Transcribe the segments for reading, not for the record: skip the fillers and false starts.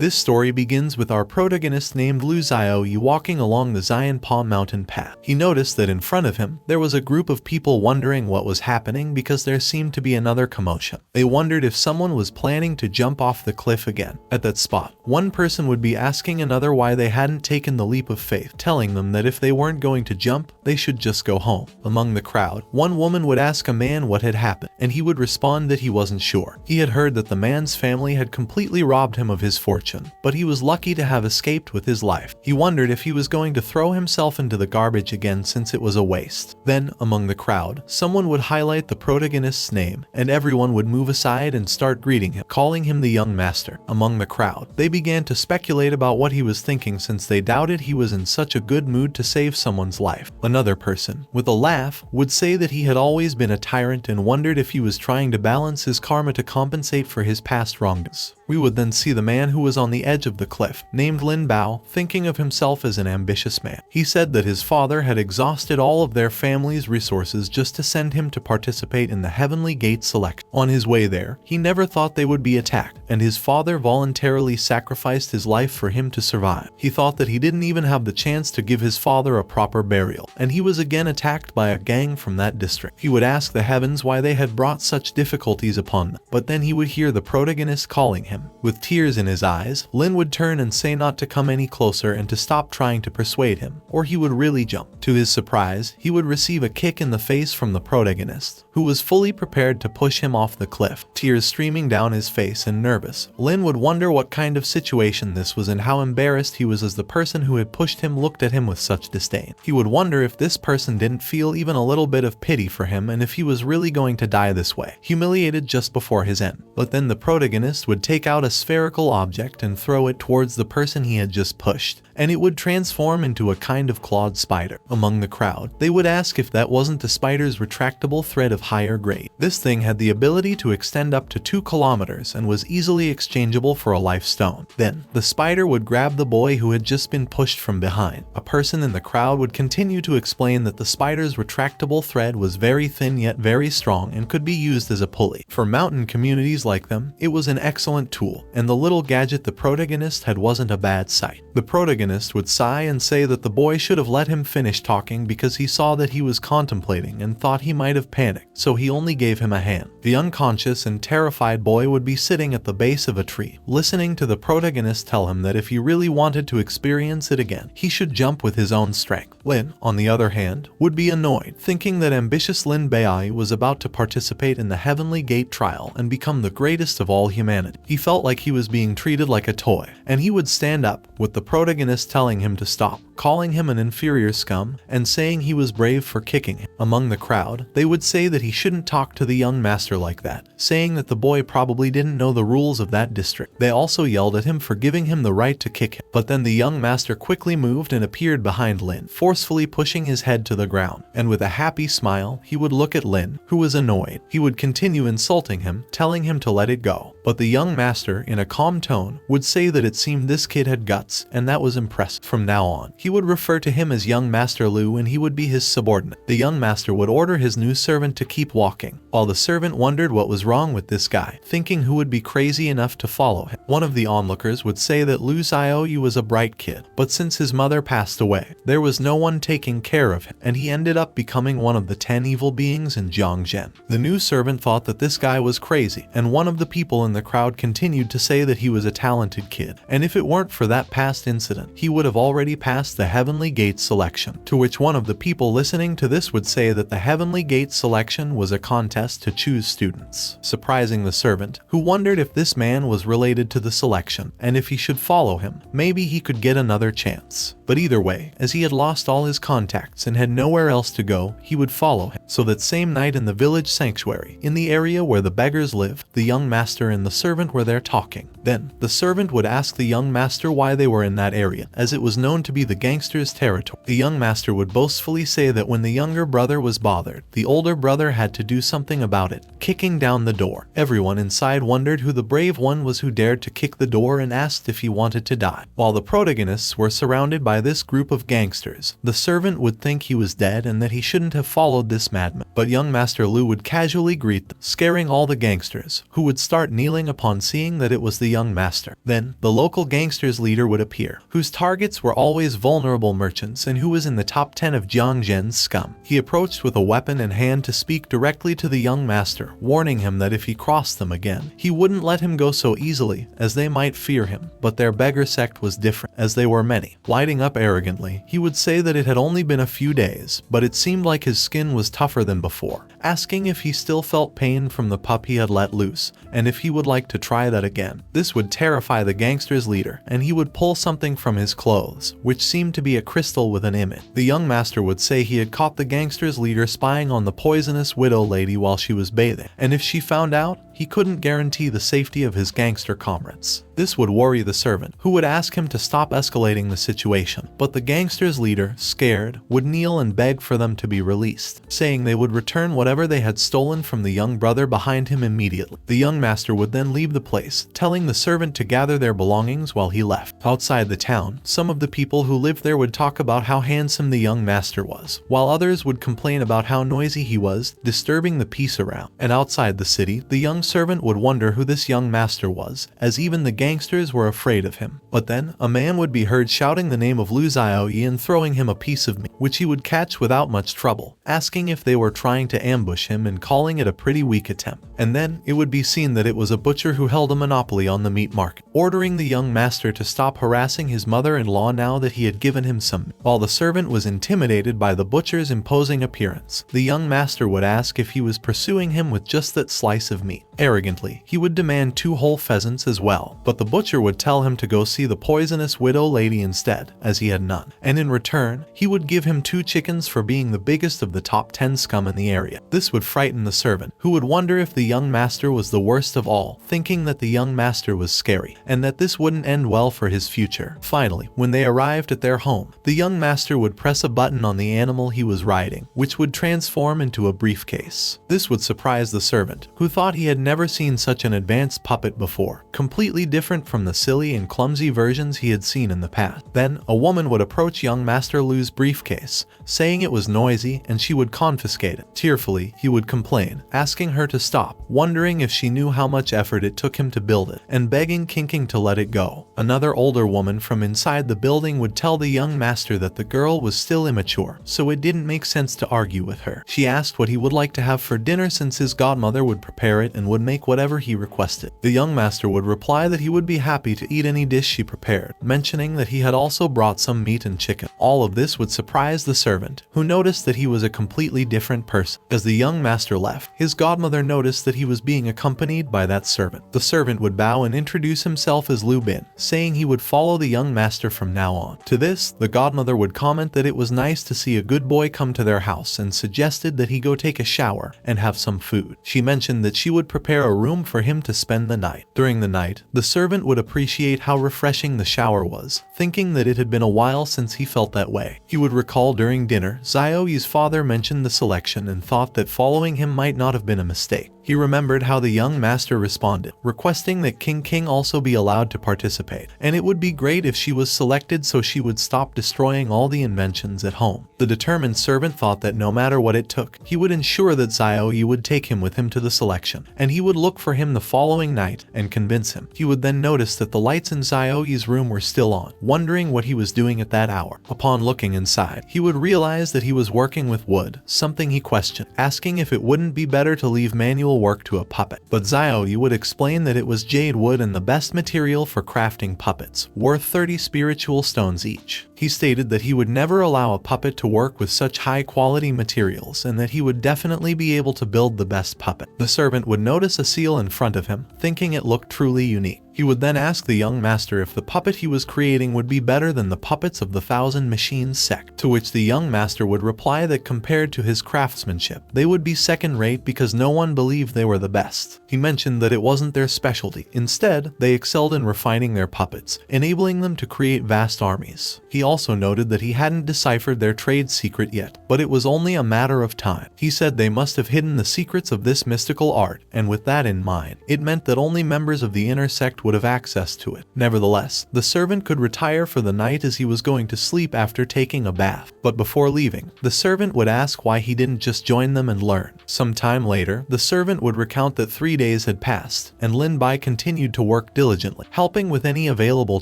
This story begins with our protagonist named Xiao Yi walking along the Xianpa mountain path. He noticed that in front of him, there was a group of people wondering what was happening because there seemed to be another commotion. They wondered if someone was planning to jump off the cliff again. At that spot, one person would be asking another why they hadn't taken the leap of faith, telling them that if they weren't going to jump, they should just go home. Among the crowd, one woman would ask a man what had happened, and he would respond that he wasn't sure. He had heard that the man's family had completely robbed him of his fortune, but he was lucky to have escaped with his life. He wondered if he was going to throw himself into the garbage again since it was a waste. Then, among the crowd, someone would highlight the protagonist's name, and everyone would move aside and start greeting him, calling him the young master. Among the crowd, they began to speculate about what he was thinking since they doubted he was in such a good mood to save someone's life. Another person, with a laugh, would say that he had always been a tyrant and wondered if he was trying to balance his karma to compensate for his past wrongdoings. We would then see the man who was on the edge of the cliff, named Lin Bao, thinking of himself as an ambitious man. He said that his father had exhausted all of their family's resources just to send him to participate in the Heavenly Gate selection. On his way there, he never thought they would be attacked, and his father voluntarily sacrificed his life for him to survive. He thought that he didn't even have the chance to give his father a proper burial, and he was again attacked by a gang from that district. He would ask the heavens why they had brought such difficulties upon them, but then he would hear the protagonist calling him. With tears in his eyes, Lin would turn and say not to come any closer and to stop trying to persuade him, or he would really jump. To his surprise, he would receive a kick in the face from the protagonist, who was fully prepared to push him off the cliff. Tears streaming down his face and nervous, Lin would wonder what kind of situation this was and how embarrassed he was as the person who had pushed him looked at him with such disdain. He would wonder if this person didn't feel even a little bit of pity for him and if he was really going to die this way, humiliated just before his end. But then the protagonist would take out a spherical object and throw it towards the person he had just pushed, and it would transform into a kind of clawed spider. Among the crowd, they would ask if that wasn't the spider's retractable thread of higher grade. This thing had the ability to extend up to 2 kilometers and was easily exchangeable for a life stone. Then, the spider would grab the boy who had just been pushed from behind. A person in the crowd would continue to explain that the spider's retractable thread was very thin yet very strong and could be used as a pulley. For mountain communities like them, it was an excellent tool, and the little gadget the protagonist had wasn't a bad sight. The protagonist would sigh and say that the boy should have let him finish talking because he saw that he was contemplating and thought he might have panicked, so he only gave him a hand. The unconscious and terrified boy would be sitting at the base of a tree, listening to the protagonist tell him that if he really wanted to experience it again, he should jump with his own strength. Lin, on the other hand, would be annoyed, thinking that ambitious Lin Bei was about to participate in the Heavenly Gate trial and become the greatest of all humanity. He felt like he was being treated like a toy, and he would stand up, with the protagonist telling him to stop, calling him an inferior scum, and saying he was brave for kicking him. Among the crowd, they would say that he shouldn't talk to the young master like that, saying that the boy probably didn't know the rules of that district. They also yelled at him for giving him the right to kick him, but then the young master quickly moved and appeared behind Lin, forcefully pushing his head to the ground, and with a happy smile, he would look at Lin, who was annoyed. He would continue insulting him, telling him to let it go, but the young master, in a calm tone, would say that it seemed this kid had guts, and that was impressive. From now on, he would refer to him as young Master Lu and he would be his subordinate. The young master would order his new servant to keep walking, while the servant wondered what was wrong with this guy, thinking who would be crazy enough to follow him. One of the onlookers would say that Lu Xiao Yi was a bright kid, but since his mother passed away, there was no one taking care of him, and he ended up becoming one of the 10 evil beings in Zhongzhen. The new servant thought that this guy was crazy, and one of the people in the crowd continued to say that he was a talented kid, and if it weren't for that past incident, he would have already passed the Heavenly Gate selection. To which one of the people listening to this would say that the Heavenly Gate selection was a contest to choose students, surprising the servant, who wondered if this man was related to the selection, and if he should follow him, maybe he could get another chance. But either way, as he had lost all his contacts and had nowhere else to go, he would follow him. So that same night in the village sanctuary, in the area where the beggars lived, the young master and the servant were there talking. Then, the servant would ask the young master why they were in that area, as it was known to be the gangsters' territory. The young master would boastfully say that when the younger brother was bothered, the older brother had to do something about it, kicking down the door. Everyone inside wondered who the brave one was who dared to kick the door and asked if he wanted to die. While the protagonists were surrounded by by this group of gangsters, the servant would think he was dead and that he shouldn't have followed this madman. But young Master Lu would casually greet them, scaring all the gangsters, who would start kneeling upon seeing that it was the young master. Then, the local gangsters leader would appear, whose targets were always vulnerable merchants and who was in the top 10 of Jiang Zhen's scum. He approached with a weapon in hand to speak directly to the young master, warning him that if he crossed them again, he wouldn't let him go so easily, as they might fear him. But their beggar sect was different, as they were many. Lighting up arrogantly, he would say that it had only been a few days, but it seemed like his skin was tougher than before, asking if he still felt pain from the pup he had let loose, and if he would like to try that again. This would terrify the gangster's leader, and he would pull something from his clothes, which seemed to be a crystal with an image. The young master would say he had caught the gangster's leader spying on the poisonous widow lady while she was bathing, and if she found out, he couldn't guarantee the safety of his gangster comrades. This would worry the servant, who would ask him to stop escalating the situation. But the gangster's leader, scared, would kneel and beg for them to be released, saying they would return whatever they had stolen from the young brother behind him immediately. The young master would then leave the place, telling the servant to gather their belongings while he left. Outside the town, some of the people who lived there would talk about how handsome the young master was, while others would complain about how noisy he was, disturbing the peace around. And outside the city, the young servant would wonder who this young master was, as even the gangsters were afraid of him. But then, a man would be heard shouting the name of Xiao Yi and throwing him a piece of meat, which he would catch without much trouble, asking if they were trying to ambush him and calling it a pretty weak attempt. And then, it would be seen that it was a butcher who held a monopoly on the meat market, ordering the young master to stop harassing his mother-in-law now that he had given him some meat. While the servant was intimidated by the butcher's imposing appearance, the young master would ask if he was pursuing him with just that slice of meat. Arrogantly, he would demand 2 whole pheasants as well, but the butcher would tell him to go see the poisonous widow lady instead, as he had none. And in return, he would give him 2 chickens for being the biggest of the top 10 scum in the area. This would frighten the servant, who would wonder if the young master was the worst of all, thinking that the young master was scary, and that this wouldn't end well for his future. Finally, when they arrived at their home, the young master would press a button on the animal he was riding, which would transform into a briefcase. This would surprise the servant, who thought he had never seen such an advanced puppet before, completely different from the silly and clumsy versions he had seen in the past. Then, a woman would approach young Master Lu's briefcase, saying it was noisy and she would confiscate it. Tearfully, he would complain, asking her to stop, wondering if she knew how much effort it took him to build it, and begging King to let it go. Another older woman from inside the building would tell the young master that the girl was still immature, so it didn't make sense to argue with her. She asked what he would like to have for dinner since his godmother would prepare it and would make whatever he requested. The young master would reply that he would be happy to eat any dish she prepared, mentioning that he had also brought some meat and chicken. All of this would surprise the servant, who noticed that he was a completely different person. As the young master left, his godmother noticed that he was being accompanied by that servant. The servant would bow and introduce himself as Lu Bin, saying he would follow the young master from now on. To this, the godmother would comment that it was nice to see a good boy come to their house and suggested that he go take a shower and have some food. She mentioned that she would prepare a room for him to spend the night. During the night, the servant would appreciate how refreshing the shower was, thinking that it had been a while since he felt that way. He would recall during dinner, Xiao Yi's father mentioned the selection and thought that following him might not have been a mistake. He remembered how the young master responded, requesting that King also be allowed to participate, and it would be great if she was selected so she would stop destroying all the inventions at home. The determined servant thought that no matter what it took, he would ensure that Xiao Yi would take him with him to the selection, and he would look for him the following night and convince him. He would then notice that the lights in Xiao Yi's room were still on, wondering what he was doing at that hour. Upon looking inside, he would realize that he was working with wood, something he questioned, asking if it wouldn't be better to leave manual work to a puppet. But Xiao Yi would explain that it was jade wood and the best material for crafting puppets, worth 30 spiritual stones each. He stated that he would never allow a puppet to work with such high-quality materials and that he would definitely be able to build the best puppet. The servant would notice a seal in front of him, thinking it looked truly unique. He would then ask the young master if the puppet he was creating would be better than the puppets of the 1,000 Machines sect, to which the young master would reply that compared to his craftsmanship, they would be second-rate because no one believed they were the best. He mentioned that it wasn't their specialty. Instead, they excelled in refining their puppets, enabling them to create vast armies. He also noted that he hadn't deciphered their trade secret yet, but it was only a matter of time. He said they must have hidden the secrets of this mystical art, and with that in mind, it meant that only members of the inner sect would would have access to it. Nevertheless, the servant could retire for the night as he was going to sleep after taking a bath. But before leaving, the servant would ask why he didn't just join them and learn. Some time later, the servant would recount that 3 days had passed, and Lin Bai continued to work diligently, helping with any available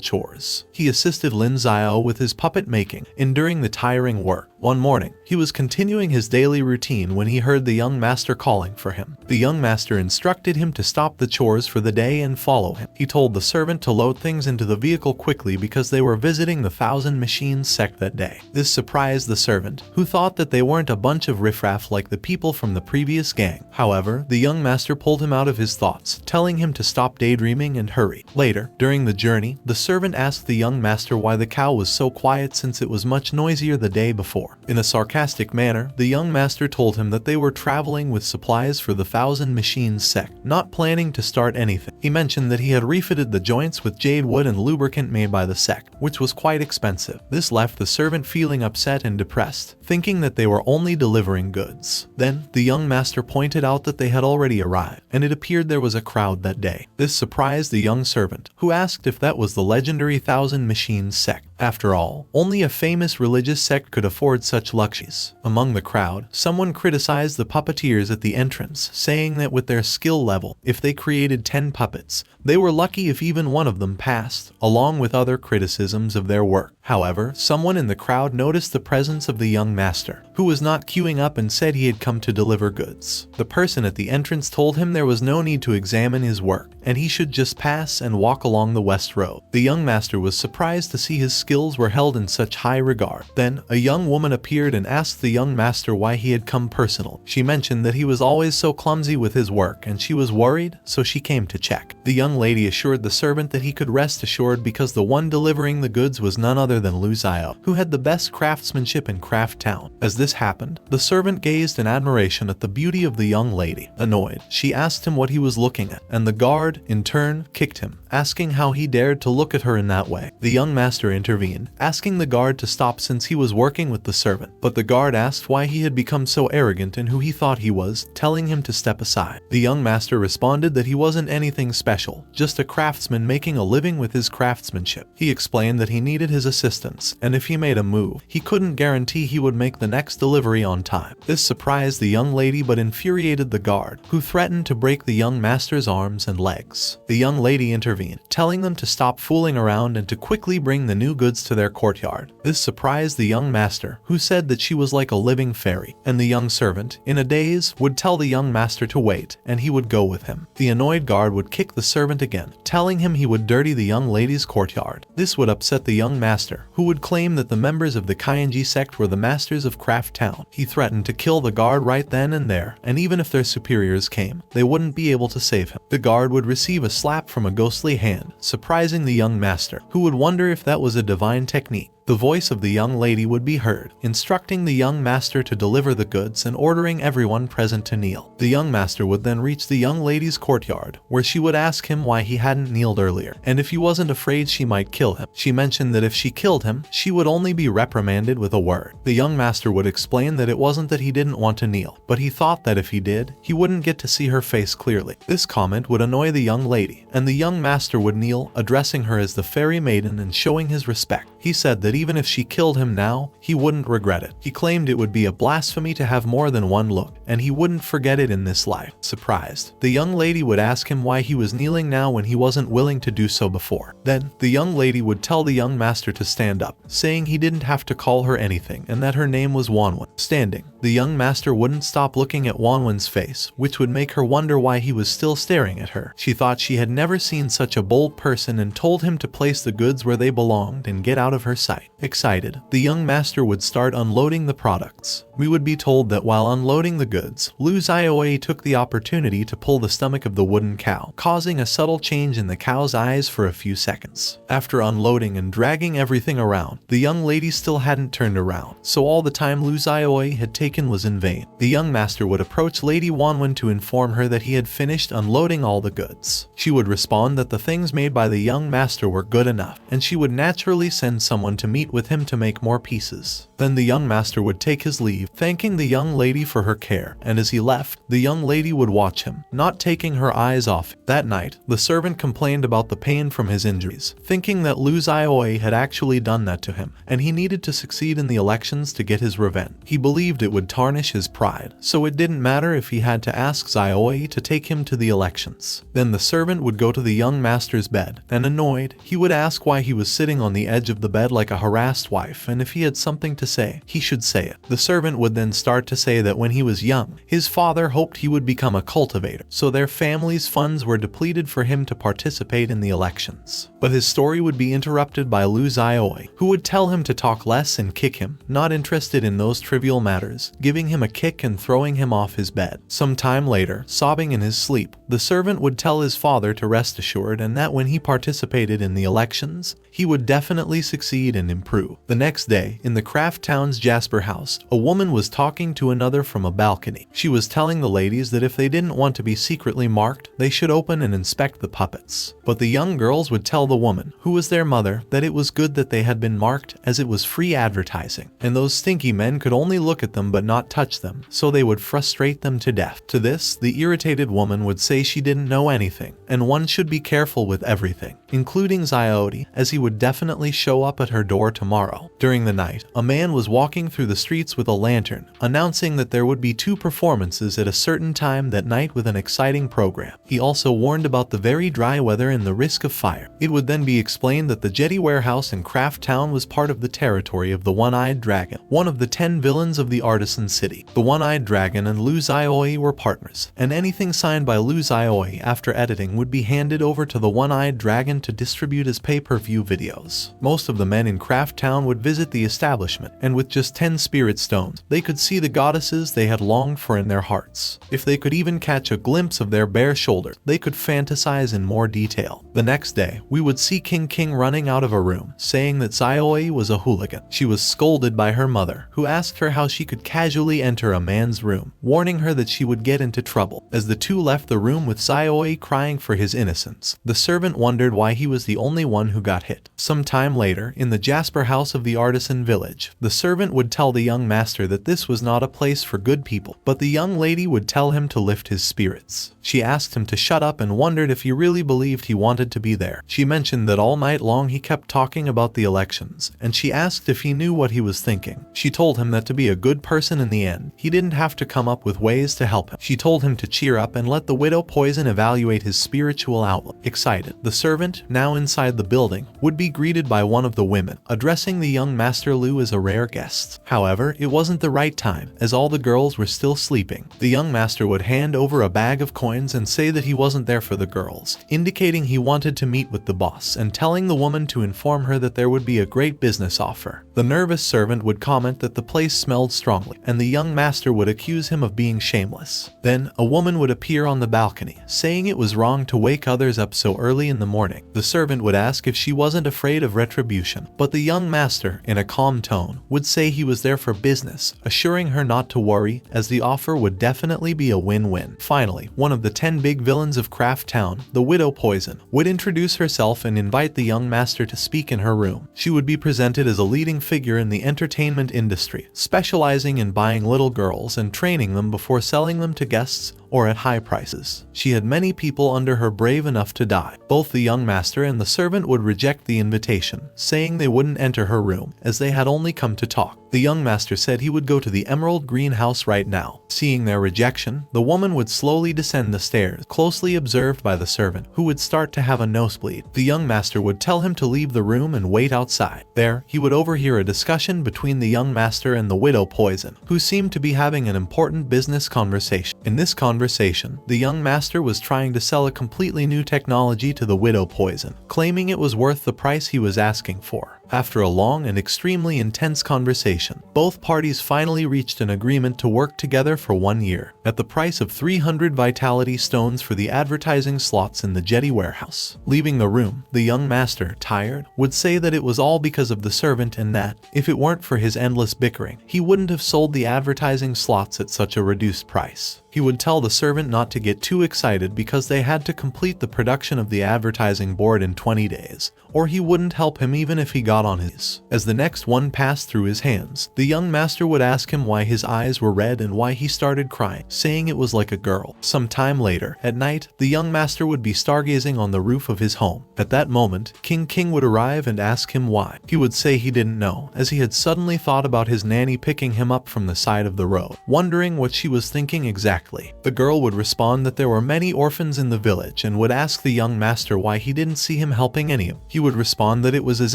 chores. He assisted Lin Xiao with his puppet making, enduring the tiring work. One morning, he was continuing his daily routine when he heard the young master calling for him. The young master instructed him to stop the chores for the day and follow him. He told the servant to load things into the vehicle quickly because they were visiting the 1,000 Machines sect that day. This surprised the servant, who thought that they weren't a bunch of riffraff like the people from the previous gang. However, the young master pulled him out of his thoughts, telling him to stop daydreaming and hurry. Later, during the journey, the servant asked the young master why the cow was so quiet since it was much noisier the day before. In a sarcastic manner, the young master told him that they were traveling with supplies for the 1,000 Machines sect, not planning to start anything. He mentioned that he had refitted the joints with jade wood and lubricant made by the sect, which was quite expensive. This left the servant feeling upset and depressed, thinking that they were only delivering goods. Then, the young master pointed out that they had already arrived, and it appeared there was a crowd that day. This surprised the young servant, who asked if that was the legendary 1,000 Machines sect. After all, only a famous religious sect could afford such luxuries. Among the crowd, someone criticized the puppeteers at the entrance, saying that with their skill level, if they created 10 puppets, they were lucky if even one of them passed, along with other criticisms of their work. However, someone in the crowd noticed the presence of the young master, who was not queuing up and said he had come to deliver goods. The person at the entrance told him there was no need to examine his work, and he should just pass and walk along the west road. The young master was surprised to see his skills were held in such high regard. Then, a young woman appeared and asked the young master why he had come personal. She mentioned that he was always so clumsy with his work and she was worried, so she came to check. The young lady assured the servant that he could rest assured because the one delivering the goods was none other than Lu Xiao, who had the best craftsmanship in Craft Town. As this happened, the servant gazed in admiration at the beauty of the young lady. Annoyed, she asked him what he was looking at, and the guard, in turn, kicked him, asking how he dared to look at her in that way. The young master intervened, asking the guard to stop since he was working with the servant, but the guard asked why he had become so arrogant and who he thought he was, telling him to step aside. The young master responded that he wasn't anything special, just a craftsman making a living with his craftsmanship. He explained that he needed his assistance, and if he made a move, he couldn't guarantee he would make the next delivery on time. This surprised the young lady but infuriated the guard, who threatened to break the young master's arms and legs. The young lady intervened, telling them to stop fooling around and to quickly bring the new goods to their courtyard. This surprised the young master, who said that she was like a living fairy, and the young servant, in a daze, would tell the young master to wait, and he would go with him. The annoyed guard would kick the servant again, telling him he would dirty the young lady's courtyard. This would upset the young master, who would claim that the members of the Kainji sect were the masters of Craft Town. He threatened to kill the guard right then and there, and even if their superiors came, they wouldn't be able to save him. The guard would receive a slap from a ghostly hand, surprising the young master, who would wonder if that was a divine technique. The voice of the young lady would be heard, instructing the young master to deliver the goods and ordering everyone present to kneel. The young master would then reach the young lady's courtyard, where she would ask him why he hadn't kneeled earlier, and if he wasn't afraid she might kill him. She mentioned that if she killed him, she would only be reprimanded with a word. The young master would explain that it wasn't that he didn't want to kneel, but he thought that if he did, he wouldn't get to see her face clearly. This comment would annoy the young lady, and the young master would kneel, addressing her as the fairy maiden and showing his respect. He said that even if she killed him now, he wouldn't regret it. He claimed it would be a blasphemy to have more than one look, and he wouldn't forget it in this life. Surprised, the young lady would ask him why he was kneeling now when he wasn't willing to do so before. Then, the young lady would tell the young master to stand up, saying he didn't have to call her anything and that her name was Wanwen. Standing, the young master wouldn't stop looking at Wanwen's face, which would make her wonder why he was still staring at her. She thought she had never seen such a bold person and told him to place the goods where they belonged and get out of her sight. Excited, the young master would start unloading the products. We would be told that while unloading the goods, Lu Xiaoyi took the opportunity to pull the stomach of the wooden cow, causing a subtle change in the cow's eyes for a few seconds. After unloading and dragging everything around, the young lady still hadn't turned around, so all the time Lu Xiaoyi had taken was in vain. The young master would approach Lady Wanwen to inform her that he had finished unloading all the goods. She would respond that the things made by the young master were good enough, and she would naturally send someone to meet with him to make more pieces. Then the young master would take his leave, thanking the young lady for her care, and as he left, the young lady would watch him, not taking her eyes off. That night, the servant complained about the pain from his injuries, thinking that Lu Xiaoyi had actually done that to him, and he needed to succeed in the elections to get his revenge. He believed it would tarnish his pride, so it didn't matter if he had to ask Xiaoyi to take him to the elections. Then the servant would go to the young master's bed, and annoyed, he would ask why he was sitting on the edge of the bed like a harassed wife, and if he had something to say, he should say it. The servant would then start to say that when he was young, his father hoped he would become a cultivator, so their family's funds were depleted for him to participate in the elections. But his story would be interrupted by Lu Xiaoyi, who would tell him to talk less and kick him, not interested in those trivial matters, giving him a kick and throwing him off his bed. Some time later, sobbing in his sleep, the servant would tell his father to rest assured and that when he participated in the elections, he would definitely succeed and improve. The next day, in the craft town's Jasper house, a woman was talking to another from a balcony. She was telling the ladies that if they didn't want to be secretly marked, they should open and inspect the puppets. But the young girls would tell the woman, who was their mother, that it was good that they had been marked as it was free advertising, and those stinky men could only look at them but not touch them, so they would frustrate them to death. To this, the irritated woman would say she didn't know anything, and one should be careful with everything, including Xiaoyi, as he would definitely show up at her door tomorrow. During the night, a man was walking through the streets with a lantern, announcing that there would be 2 performances at a certain time that night with an exciting program. He also warned about the very dry weather and the risk of fire. It would then be explained that the jetty warehouse in Craft Town was part of the territory of the One-Eyed Dragon, one of the 10 villains of the Artisan City. The One-Eyed Dragon and Lu Xiaoyi were partners, and anything signed by Lu Xiaoyi after editing would be handed over to the One-Eyed Dragon to distribute as pay-per-view videos. Most of the men in Craft Town would visit the establishment, and with just 10 spirit stones, they could see the goddesses they had longed for in their hearts. If they could even catch a glimpse of their bare shoulders, they could fantasize in more detail. The next day, we would see King running out of a room, saying that Xiaoyi was a hooligan. She was scolded by her mother, who asked her how she could casually enter a man's room, warning her that she would get into trouble. As the two left the room with Xiaoyi crying for his innocence, the servant wondered why he was the only one who got hit. Some time later, in the Jasper house of the artisan village, the servant would tell the young master that this was not a place for good people, but the young lady would tell him to lift his spirits. She asked him to shut up and wondered if he really believed he wanted to be there. She mentioned that all night long he kept talking about the elections, and she asked if he knew what he was thinking. She told him that to be a good person in the end, he didn't have to come up with ways to help him. She told him to cheer up and let the widow poison evaluate his spiritual outlook. Excited, the servant, now inside the building, would be greeted by one of the women, addressing the young Master Lu as a rare guest. However, it wasn't the right time, as all the girls were still sleeping. The young master would hand over a bag of coins and say that he wasn't there for the girls, indicating he wanted to meet with the boss and telling the woman to inform her that there would be a great business offer. The nervous servant would comment that the place smelled strongly, and the young master would accuse him of being shameless. Then, a woman would appear on the balcony, saying it was wrong to wake others up so early in the morning. The servant would ask if she wasn't afraid of retribution, but the young master, in a calm tone, would say he was there for business, assuring her not to worry, as the offer would definitely be a win-win. Finally, one of the 10 big villains of Craft Town, the Widow Poison, would introduce herself and invite the young master to speak in her room. She would be presented as a leading figure in the entertainment industry, specializing in buying little girls and training them before selling them to guests or at high prices. She had many people under her brave enough to die. Both the young master and the servant would reject the invitation, saying they wouldn't enter her room, as they had only come to talk. The young master said he would go to the emerald green house right now. Seeing their rejection, the woman would slowly descend the stairs, closely observed by the servant, who would start to have a nosebleed. The young master would tell him to leave the room and wait outside. There, he would overhear a discussion between the young master and the Widow Poison, who seemed to be having an important business conversation. In this conversation, the young master was trying to sell a completely new technology to the Widow Poison, claiming it was worth the price he was asking for. After a long and extremely intense conversation, both parties finally reached an agreement to work together for 1 year, at the price of 300 vitality stones for the advertising slots in the jetty warehouse. Leaving the room, the young master, tired, would say that it was all because of the servant and that, if it weren't for his endless bickering, he wouldn't have sold the advertising slots at such a reduced price. He would tell the servant not to get too excited because they had to complete the production of the advertising board in 20 days, or he wouldn't help him even if he got got on his. As the next one passed through his hands, the young master would ask him why his eyes were red and why he started crying, saying it was like a girl. Some time later, at night, the young master would be stargazing on the roof of his home. At that moment, King would arrive and ask him why. He would say he didn't know, as he had suddenly thought about his nanny picking him up from the side of the road, wondering what she was thinking exactly. The girl would respond that there were many orphans in the village and would ask the young master why he didn't see him helping any of them. He would respond that it was as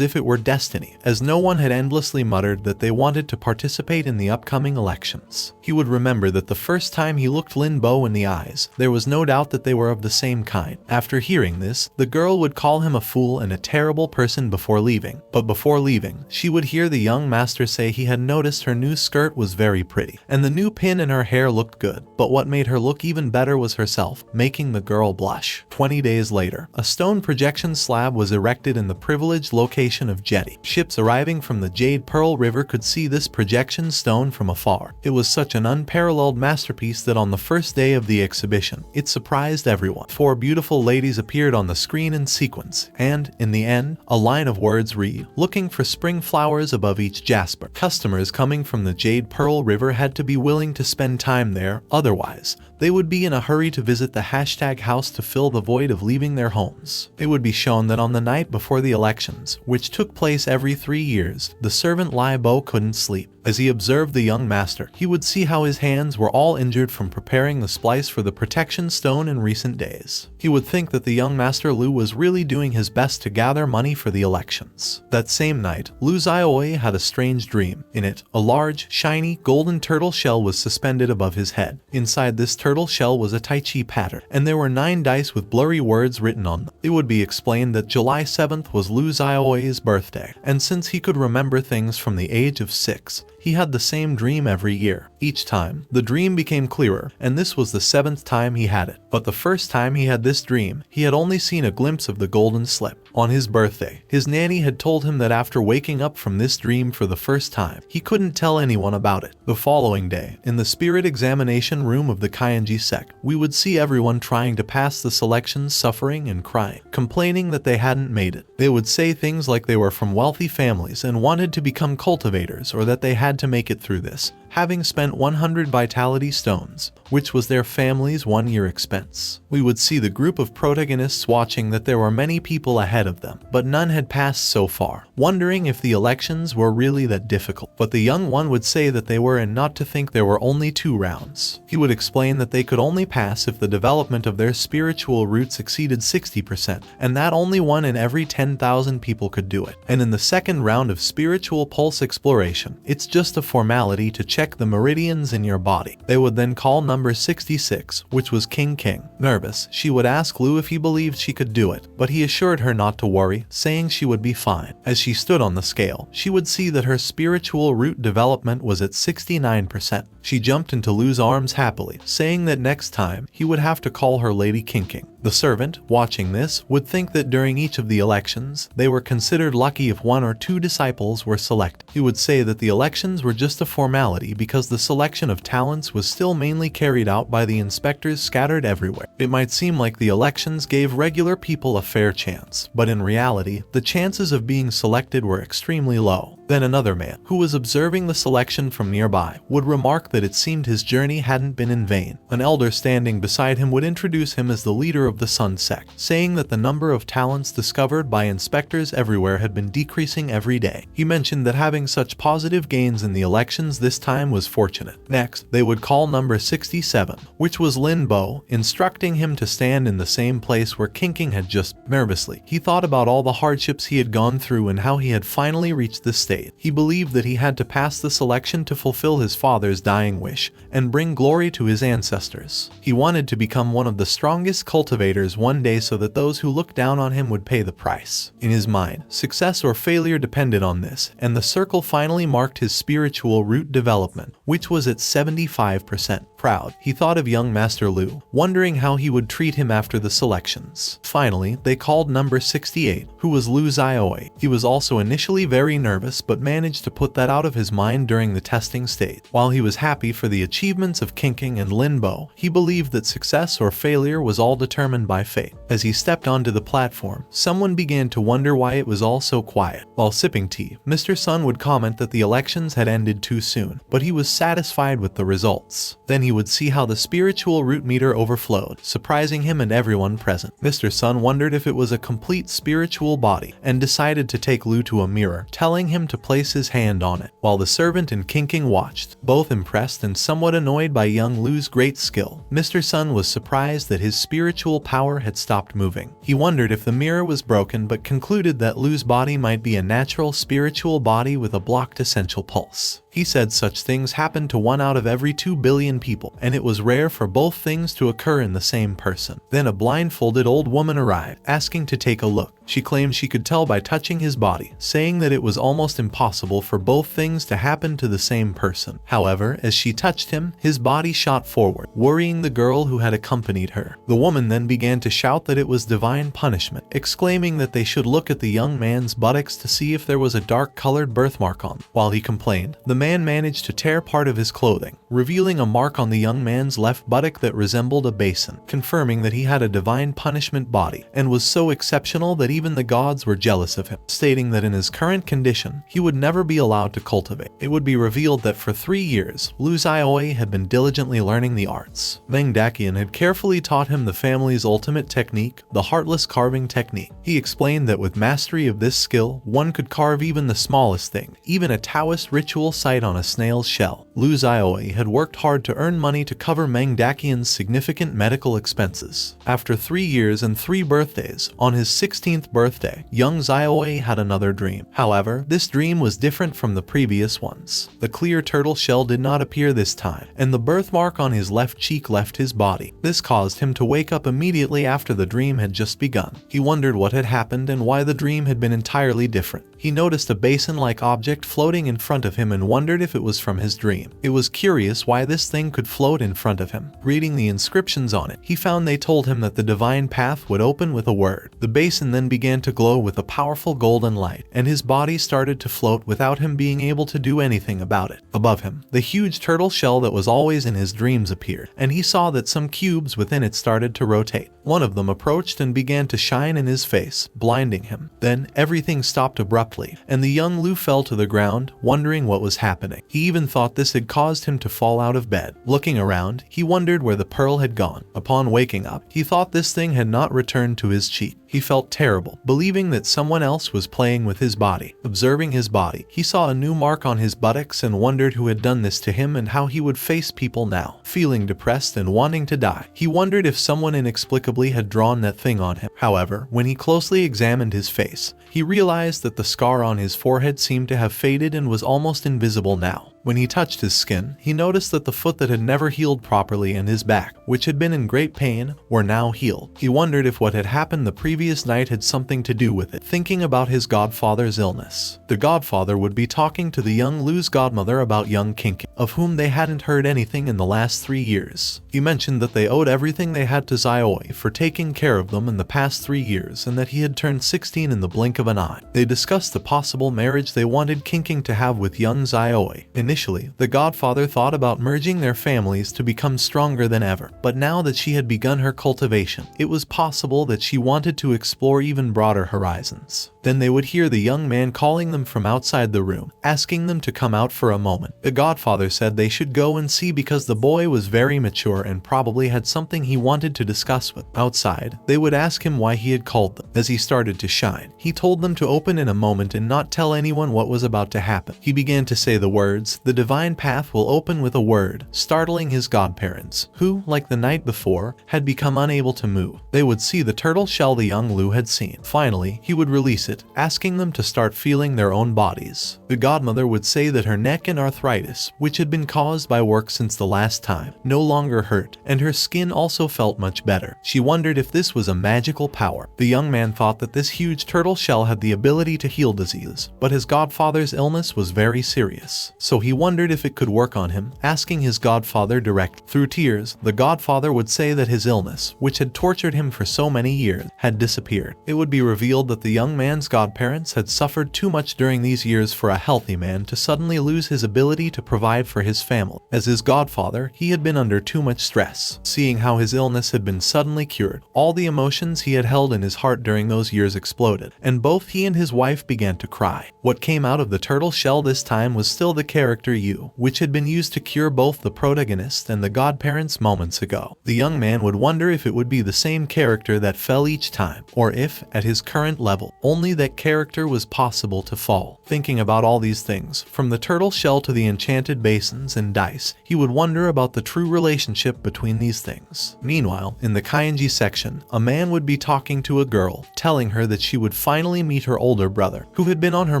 if it were destiny, as no one had endlessly muttered that they wanted to participate in the upcoming elections. He would remember that the first time he looked Lin Bo in the eyes, there was no doubt that they were of the same kind. After hearing this, the girl would call him a fool and a terrible person before leaving. But before leaving, she would hear the young master say he had noticed her new skirt was very pretty, and the new pin in her hair looked good. But what made her look even better was herself, making the girl blush. 20 days later, a stone projection slab was erected in the privileged location of Jetty. Ships arriving from the Jade Pearl River could see this projection stone from afar. It was such an unparalleled masterpiece that on the first day of the exhibition, it surprised everyone. 4 beautiful ladies appeared on the screen in sequence, and, in the end, a line of words read, "Looking for spring flowers above each jasper." Customers coming from the Jade Pearl River had to be willing to spend time there, otherwise, they would be in a hurry to visit the #house to fill the void of leaving their homes. It would be shown that on the night before the elections, which took place every 3 years, the servant Lai Bo couldn't sleep. As he observed the young master, he would see how his hands were all injured from preparing the splice for the protection stone in recent days. He would think that the young master Lu was really doing his best to gather money for the elections. That same night, Lu Xiao had a strange dream. In it, a large, shiny, golden turtle shell was suspended above his head. Inside this turtle shell was a Tai Chi pattern, and there were 9 dice with blurry words written on them. It would be explained that July 7th was Lu Xiao's birthday, and since he could remember things from the age of 6, he had the same dream every year. Each time, the dream became clearer, and this was the 7th time he had it. But the first time he had this dream, he had only seen a glimpse of the golden slip. On his birthday, his nanny had told him that after waking up from this dream for the first time, he couldn't tell anyone about it. The following day, in the spirit examination room of the Kainji sect, we would see everyone trying to pass the selections suffering and crying, complaining that they hadn't made it. They would say things like they were from wealthy families and wanted to become cultivators, or that they had to make it through this, having spent 100 vitality stones, which was their family's 1-year expense. We would see the group of protagonists watching that there were many people ahead of them, but none had passed so far, wondering if the elections were really that difficult. But the young one would say that they were, and not to think there were only 2 rounds. He would explain that they could only pass if the development of their spiritual roots exceeded 60%, and that only 1 in every 10,000 people could do it. And in the second round of spiritual pulse exploration, it's just a formality to check the meridians in your body. They would then call number 66, which was King. Nervous, she would ask Lu if he believed she could do it, but he assured her not to worry, saying she would be fine. As she stood on the scale, she would see that her spiritual root development was at 69%. She jumped into Lu's arms happily, saying that next time, he would have to call her Lady King. The servant, watching this, would think that during each of the elections, they were considered lucky if 1 or 2 disciples were selected. He would say that the elections were just a formality because the selection of talents was still mainly carried out by the inspectors scattered everywhere. It might seem like the elections gave regular people a fair chance, but in reality, the chances of being selected were extremely low. Then another man, who was observing the selection from nearby, would remark that it seemed his journey hadn't been in vain. An elder standing beside him would introduce him as the leader of the Sun sect, saying that the number of talents discovered by inspectors everywhere had been decreasing every day. He mentioned that having such positive gains in the elections this time was fortunate. Next, they would call number 67, which was Lin Bo, instructing him to stand in the same place where King had just. Nervously, he thought about all the hardships he had gone through and how he had finally reached this stage. He believed that he had to pass the selection to fulfill his father's dying wish and bring glory to his ancestors. He wanted to become one of the strongest cultivators one day so that those who looked down on him would pay the price. In his mind, success or failure depended on this, and the circle finally marked his spiritual root development, which was at 75%. Proud, he thought of young Master Lu, wondering how he would treat him after the selections. Finally, they called number 68, who was Lu Xiaoyi. He was also initially very nervous but managed to put that out of his mind during the testing stage. While he was happy for the achievements of Kinking and Linbo, he believed that success or failure was all determined by fate. As he stepped onto the platform, someone began to wonder why it was all so quiet. While sipping tea, Mr. Sun would comment that the elections had ended too soon, but he was satisfied with the results. Then he would see how the spiritual root meter overflowed, surprising him and everyone present. Mr. Sun wondered if it was a complete spiritual body and decided to take Lu to a mirror, telling him to place his hand on it. While the servant and Kinking watched, both impressed and somewhat annoyed by young Lu's great skill, Mr. Sun was surprised that his spiritual power had stopped moving. He wondered if the mirror was broken but concluded that Lu's body might be a natural spiritual body with a blocked essential pulse. He said such things happened to 1 out of every 2 billion people, and it was rare for both things to occur in the same person. Then a blindfolded old woman arrived, asking to take a look. She claimed she could tell by touching his body, saying that it was almost impossible for both things to happen to the same person. However, as she touched him, his body shot forward, worrying the girl who had accompanied her. The woman then began to shout that it was divine punishment, exclaiming that they should look at the young man's buttocks to see if there was a dark-colored birthmark on them. While he complained, the man managed to tear part of his clothing, revealing a mark on the young man's left buttock that resembled a basin, confirming that he had a divine punishment body and was so exceptional that even the gods were jealous of him, stating that in his current condition, he would never be allowed to cultivate. It would be revealed that for 3 years, Lu Xiaoyi had been diligently learning the arts. Mangdakian had carefully taught him the family's ultimate technique, the heartless carving technique. He explained that with mastery of this skill, one could carve even the smallest thing, even a Taoist ritual site on a snail's shell. Lu Xiaoyi had worked hard to earn money to cover Mangdakian's significant medical expenses. After 3 years and 3 birthdays, on his 16th birthday, young Xiaoyi had another dream. However, this dream was different from the previous ones. The clear turtle shell did not appear this time, and the birthmark on his left cheek left his body. This caused him to wake up immediately after the dream had just begun. He wondered what had happened and why the dream had been entirely different. He noticed a basin-like object floating in front of him and wondered if it was from his dream. It was curious why this thing could float in front of him. Reading the inscriptions on it, he found they told him that the divine path would open with a word. The basin then began to glow with a powerful golden light, and his body started to float without him being able to do anything about it. Above him, the huge turtle shell that was always in his dreams appeared, and he saw that some cubes within it started to rotate. One of them approached and began to shine in his face, blinding him. Then everything stopped abruptly, and the young Lu fell to the ground, wondering what was happening. He even thought this had caused him to fall out of bed. Looking around, he wondered where the pearl had gone. Upon waking up, he thought this thing had not returned to his cheek. He felt terrible, believing that someone else was playing with his body. Observing his body, he saw a new mark on his buttocks and wondered who had done this to him and how he would face people now. Feeling depressed and wanting to die, he wondered if someone inexplicably had drawn that thing on him. However, when he closely examined his face, he realized that the scar on his forehead seemed to have faded and was almost invisible now. When he touched his skin, he noticed that the foot that had never healed properly and his back, which had been in great pain, were now healed. He wondered if what had happened the previous night had something to do with it, thinking about his godfather's illness. The godfather would be talking to the young Lu's godmother about young Kinkin, of whom they hadn't heard anything in the last 3 years. He mentioned that they owed everything they had to Xiaoyi for taking care of them in the past 3 years and that he had turned 16 in the blink of an eye. They discussed the possible marriage they wanted Kinking to have with young Xiaoyi. Initially, the godfather thought about merging their families to become stronger than ever, but now that she had begun her cultivation, it was possible that she wanted to explore even broader horizons. Then they would hear the young man calling them from outside the room, asking them to come out for a moment. The godfather said they should go and see because the boy was very mature and probably had something he wanted to discuss with. Outside, they would ask him why he had called them. As he started to shine, he told them to open in a moment and not tell anyone what was about to happen. He began to say the words, "The divine path will open with a word," startling his godparents, who, like the night before, had become unable to move. They would see the turtle shell the young Lu had seen. Finally, he would release it, asking them to start feeling their own bodies. The godmother would say that her neck and arthritis, which had been caused by work since the last time, no longer hurt, and her skin also felt much better. She wondered if this was a magical power. The young man thought that this huge turtle shell had the ability to heal disease, but his godfather's illness was very serious, so he he wondered if it could work on him, asking his godfather directly. Through tears, the godfather would say that his illness, which had tortured him for so many years, had disappeared. It would be revealed that the young man's godparents had suffered too much during these years for a healthy man to suddenly lose his ability to provide for his family. As his godfather, he had been under too much stress. Seeing how his illness had been suddenly cured, all the emotions he had held in his heart during those years exploded, and both he and his wife began to cry. What came out of the turtle shell this time was still the character Yu, which had been used to cure both the protagonist and the godparents moments ago. The young man would wonder if it would be the same character that fell each time, or if, at his current level, only that character was possible to fall. Thinking about all these things, from the turtle shell to the enchanted basins and dice, he would wonder about the true relationship between these things. Meanwhile, in the kanji section, a man would be talking to a girl, telling her that she would finally meet her older brother, who had been on her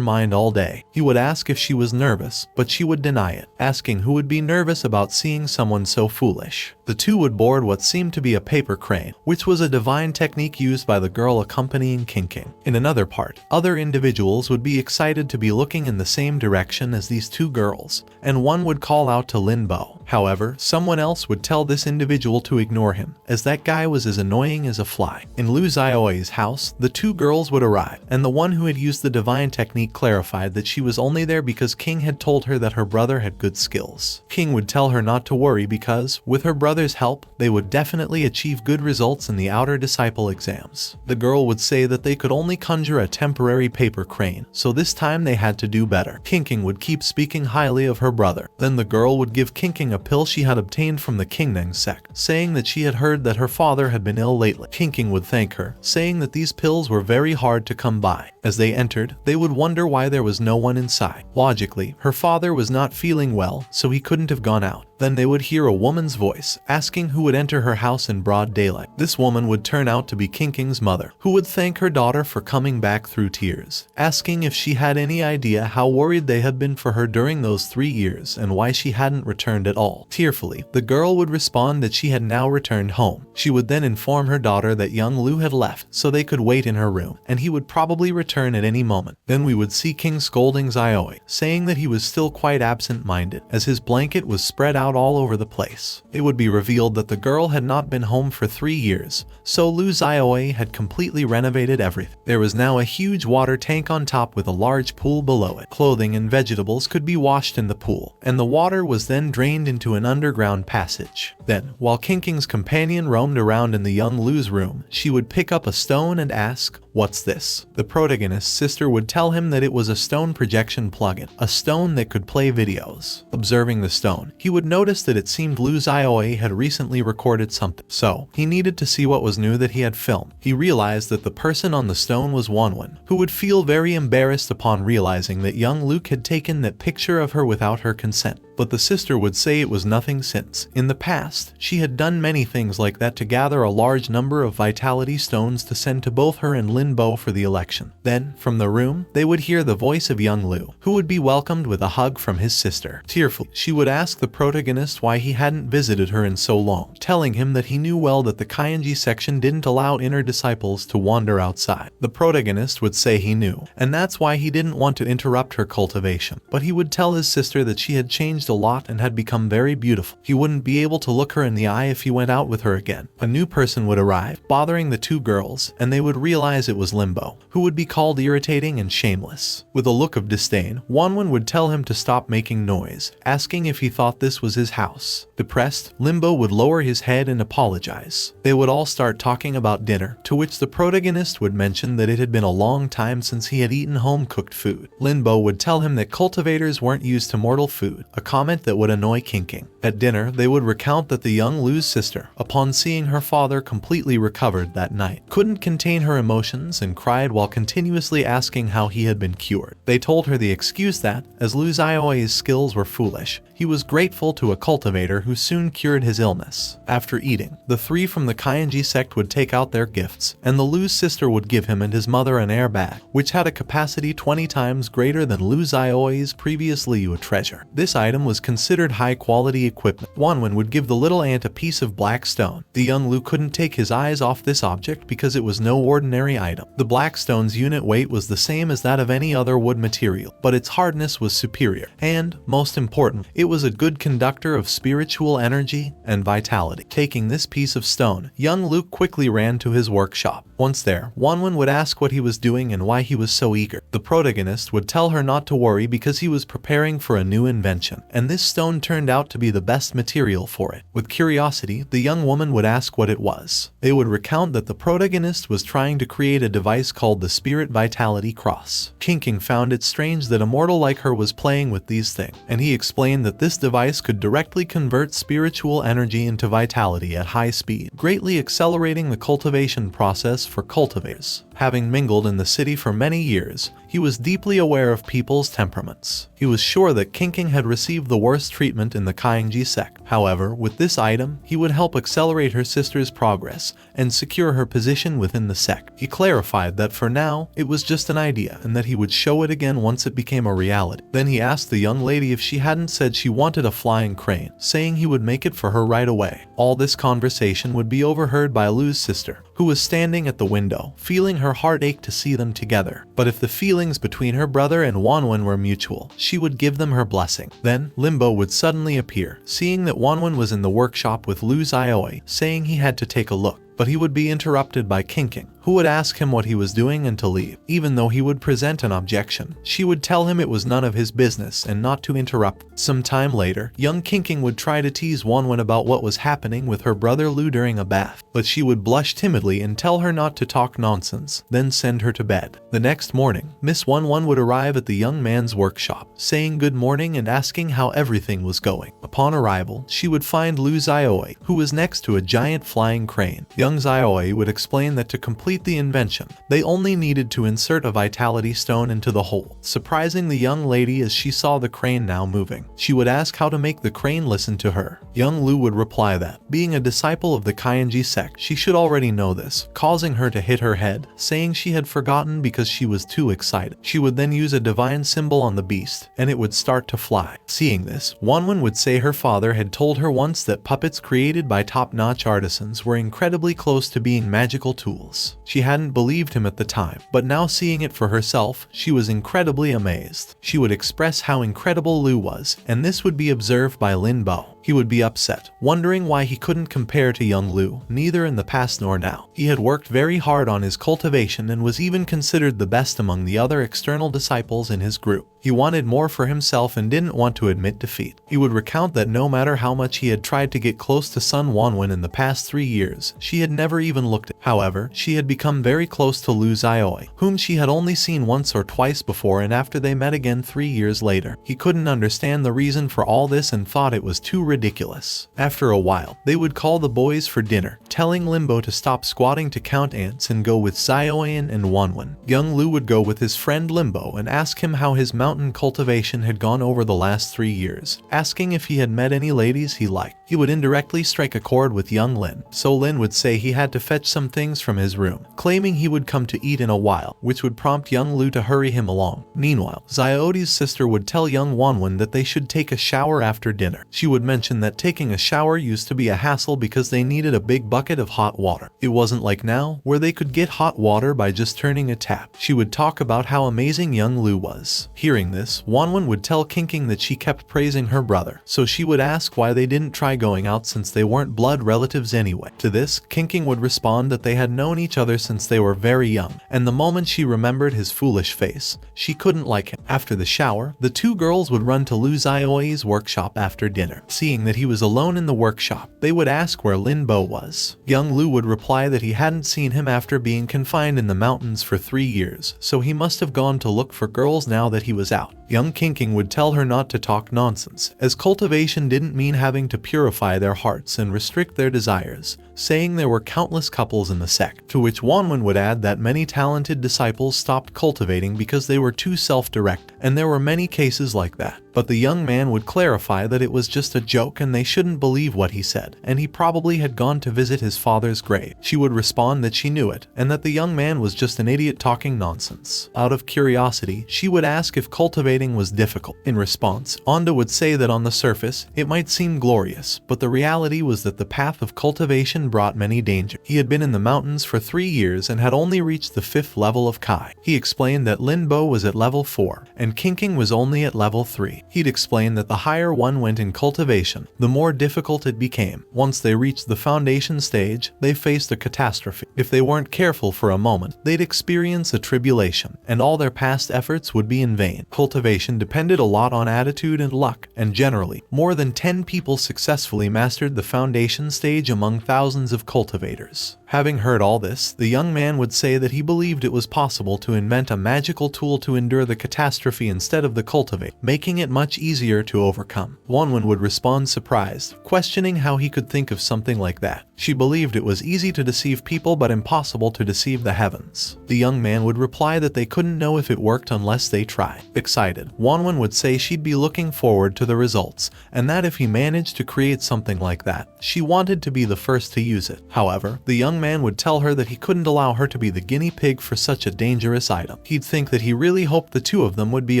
mind all day. He would ask if she was nervous, but she would deny it, asking who would be nervous about seeing someone so foolish. The two would board what seemed to be a paper crane, which was a divine technique used by the girl accompanying kinking. In another part, other individuals would be excited to be looking in the same direction as these two girls, and one would call out to Linbo. However, someone else would tell this individual to ignore him, as that guy was as annoying as a fly. In Lu Xiaoyi's house, the two girls would arrive, and the one who had used the divine technique clarified that she was only there because King had told her that her brother had good skills. King would tell her not to worry because, with her brother's help, they would definitely achieve good results in the outer disciple exams. The girl would say that they could only conjure a temporary paper crane, so this time they had to do better. King would keep speaking highly of her brother. Then the girl would give King a pill she had obtained from the Kingneng sect, saying that she had heard that her father had been ill lately. King would thank her, saying that these pills were very hard to come by. As they entered, they would wonder why there was no one inside. Logically, her father was not feeling well, so he couldn't have gone out. Then they would hear a woman's voice, asking who would enter her house in broad daylight. This woman would turn out to be King's mother, who would thank her daughter for coming back through tears, asking if she had any idea how worried they had been for her during those 3 years and why she hadn't returned at all. Tearfully, the girl would respond that she had now returned home. She would then inform her daughter that young Lu had left, so they could wait in her room, and he would probably return at any moment. Then we would see King scolding Xiaoyi, saying that he was still quite absent-minded, as his blanket was spread out all over the place. It would be revealed that the girl had not been home for 3 years, so Lu Xiaoyi had completely renovated everything. There was now a huge water tank on top with a large pool below it. Clothing and vegetables could be washed in the pool, and the water was then drained into an underground passage. Then, while King's companion roamed around in the young Lu's room, she would pick up a stone and ask, "What's this?" The protagonist's sister would tell him that it was a stone projection plugin, a stone that could play videos. Observing the stone, he would notice that it seemed Lu Xiaoyi had recently recorded something, so he needed to see what was new that he had filmed. He realized that the person on the stone was Wanwen, who would feel very embarrassed upon realizing that young Luke had taken that picture of her without her consent. But the sister would say it was nothing since, in the past, she had done many things like that to gather a large number of vitality stones to send to both her and Linbo for the election. Then, from the room, they would hear the voice of young Lu, who would be welcomed with a hug from his sister. Tearfully, she would ask the protagonist why he hadn't visited her in so long, telling him that he knew well that the kanji section didn't allow inner disciples to wander outside. The protagonist would say he knew, and that's why he didn't want to interrupt her cultivation. But he would tell his sister that she had changed a lot and had become very beautiful. He wouldn't be able to look her in the eye if he went out with her again. A new person would arrive, bothering the two girls, and they would realize it was Limbo, who would be called irritating and shameless. With a look of disdain, Wanwen would tell him to stop making noise, asking if he thought this was his house. Depressed, Limbo would lower his head and apologize. They would all start talking about dinner, to which the protagonist would mention that it had been a long time since he had eaten home-cooked food. Limbo would tell him that cultivators weren't used to mortal food, a comment that would annoy King. At dinner, they would recount that the young Lu's sister, upon seeing her father completely recovered that night, couldn't contain her emotions and cried while continuously asking how he had been cured. They told her the excuse that, as Lu Xiaoyi's skills were foolish, he was grateful to a cultivator who soon cured his illness. After eating, the three from the kanji sect would take out their gifts, and the Lu's sister would give him and his mother an airbag, which had a capacity 20 times greater than Lu Xiaoyi's previously used treasure. This item was considered high-quality equipment. Wanwen would give the little ant a piece of black stone. The young Lu couldn't take his eyes off this object because it was no ordinary item. The black stone's unit weight was the same as that of any other wood material, but its hardness was superior. And, most important, it was a good conductor of spiritual energy and vitality. Taking this piece of stone, young Luke quickly ran to his workshop. Once there, Wanwen would ask what he was doing and why he was so eager. The protagonist would tell her not to worry because he was preparing for a new invention, and this stone turned out to be the best material for it. With curiosity, the young woman would ask what it was. They would recount that the protagonist was trying to create a device called the Spirit Vitality Cross. King found it strange that a mortal like her was playing with these things, and he explained that this device could directly convert spiritual energy into vitality at high speed, greatly accelerating the cultivation process for cultivators. Having mingled in the city for many years, he was deeply aware of people's temperaments. He was sure that King had received the worst treatment in the Kainji sect. However, with this item, he would help accelerate her sister's progress and secure her position within the sect. He clarified that for now, it was just an idea and that he would show it again once it became a reality. Then he asked the young lady if she hadn't said she wanted a flying crane, saying he would make it for her right away. All this conversation would be overheard by Lu's sister, who was standing at the window, feeling her heart ache to see them together. But if the feelings between her brother and Wanwen were mutual, she would give them her blessing. Then, Limbo would suddenly appear, seeing that Wanwen was in the workshop with Lu Xiaoyi, saying he had to take a look. But he would be interrupted by King, who would ask him what he was doing and to leave. Even though he would present an objection, she would tell him it was none of his business and not to interrupt. Some time later, young King would try to tease Wanwen about what was happening with her brother Lu during a bath, but she would blush timidly and tell her not to talk nonsense, then send her to bed. The next morning, Miss Wanwen would arrive at the young man's workshop, saying good morning and asking how everything was going. Upon arrival, she would find Lu Xiaoyi, who was next to a giant flying crane. Young Xiaoyi would explain that to complete the invention, they only needed to insert a vitality stone into the hole, surprising the young lady as she saw the crane now moving. She would ask how to make the crane listen to her. Young Lu would reply that, being a disciple of the Kainji sect, she should already know this, causing her to hit her head, saying she had forgotten because she was too excited. She would then use a divine symbol on the beast, and it would start to fly. Seeing this, Wanwen would say her father had told her once that puppets created by top-notch artisans were incredibly close to being magical tools. She hadn't believed him at the time, but now seeing it for herself, she was incredibly amazed. She would express how incredible Lu was, and this would be observed by Lin Bo. He would be upset, wondering why he couldn't compare to young Lu, neither in the past nor now. He had worked very hard on his cultivation and was even considered the best among the other external disciples in his group. He wanted more for himself and didn't want to admit defeat. He would recount that no matter how much he had tried to get close to Sun Wanwen in the past 3 years, she had never even looked at. However, she had become very close to Lu Xiaoyi, whom she had only seen once or twice before, and after they met again 3 years later. He couldn't understand the reason for all this and thought it was too ridiculous. After a while, they would call the boys for dinner, telling Limbo to stop squatting to count ants and go with Xiaoyi and Wanwen. Young Lu would go with his friend Limbo and ask him how his mountain cultivation had gone over the last 3 years, asking if he had met any ladies he liked. He would indirectly strike a chord with young Lin, so Lin would say he had to fetch some things from his room, claiming he would come to eat in a while, which would prompt young Lu to hurry him along. Meanwhile, Xiaoyi's sister would tell young Wanwen that they should take a shower after dinner. She would mention that taking a shower used to be a hassle because they needed a big bucket of hot water. It wasn't like now, where they could get hot water by just turning a tap. She would talk about how amazing young Lu was. Hearing this, Wanwen would tell King that she kept praising her brother, so she would ask why they didn't try going out since they weren't blood relatives anyway. To this, King would respond that they had known each other since they were very young, and the moment she remembered his foolish face, she couldn't like him. After the shower, the two girls would run to Lu Xiaoyi's workshop after dinner. Seeing that he was alone in the workshop, they would ask where Lin Bo was. Young Lu would reply that he hadn't seen him after being confined in the mountains for 3 years, so he must have gone to look for girls now that he was out. Young King would tell her not to talk nonsense, as cultivation didn't mean having to purify their hearts and restrict their desires, saying there were countless couples in the sect, to which Wanwen would add that many talented disciples stopped cultivating because they were too self-directed, and there were many cases like that. but the young man would clarify that it was just a joke and they shouldn't believe what he said, and he probably had gone to visit his father's grave. She would respond that she knew it, and that the young man was just an idiot talking nonsense. Out of curiosity, she would ask if cultivating was difficult. In response, Onda would say that on the surface, it might seem glorious, but the reality was that the path of cultivation brought many dangers. He had been in the mountains for 3 years and had only reached the 5th level of Kai. He explained that Linbo was at level 4, and Kinking was only at level 3. He'd explained that the higher one went in cultivation, the more difficult it became. Once they reached the foundation stage, they faced a catastrophe. If they weren't careful for a moment, they'd experience a tribulation, and all their past efforts would be in vain. Cultivation depended a lot on attitude and luck, and generally, more than 10 people successfully mastered the foundation stage among thousands of cultivators. Having heard all this, the young man would say that he believed it was possible to invent a magical tool to endure the catastrophe instead of the cultivate, making it much easier to overcome. Wanwen would respond surprised, questioning how he could think of something like that. She believed it was easy to deceive people but impossible to deceive the heavens. The young man would reply that they couldn't know if it worked unless they tried. Excited, Wanwen would say she'd be looking forward to the results, and that if he managed to create something like that, she wanted to be the first to use it. However, the young man would tell her that he couldn't allow her to be the guinea pig for such a dangerous item. He'd think that he really hoped the two of them would be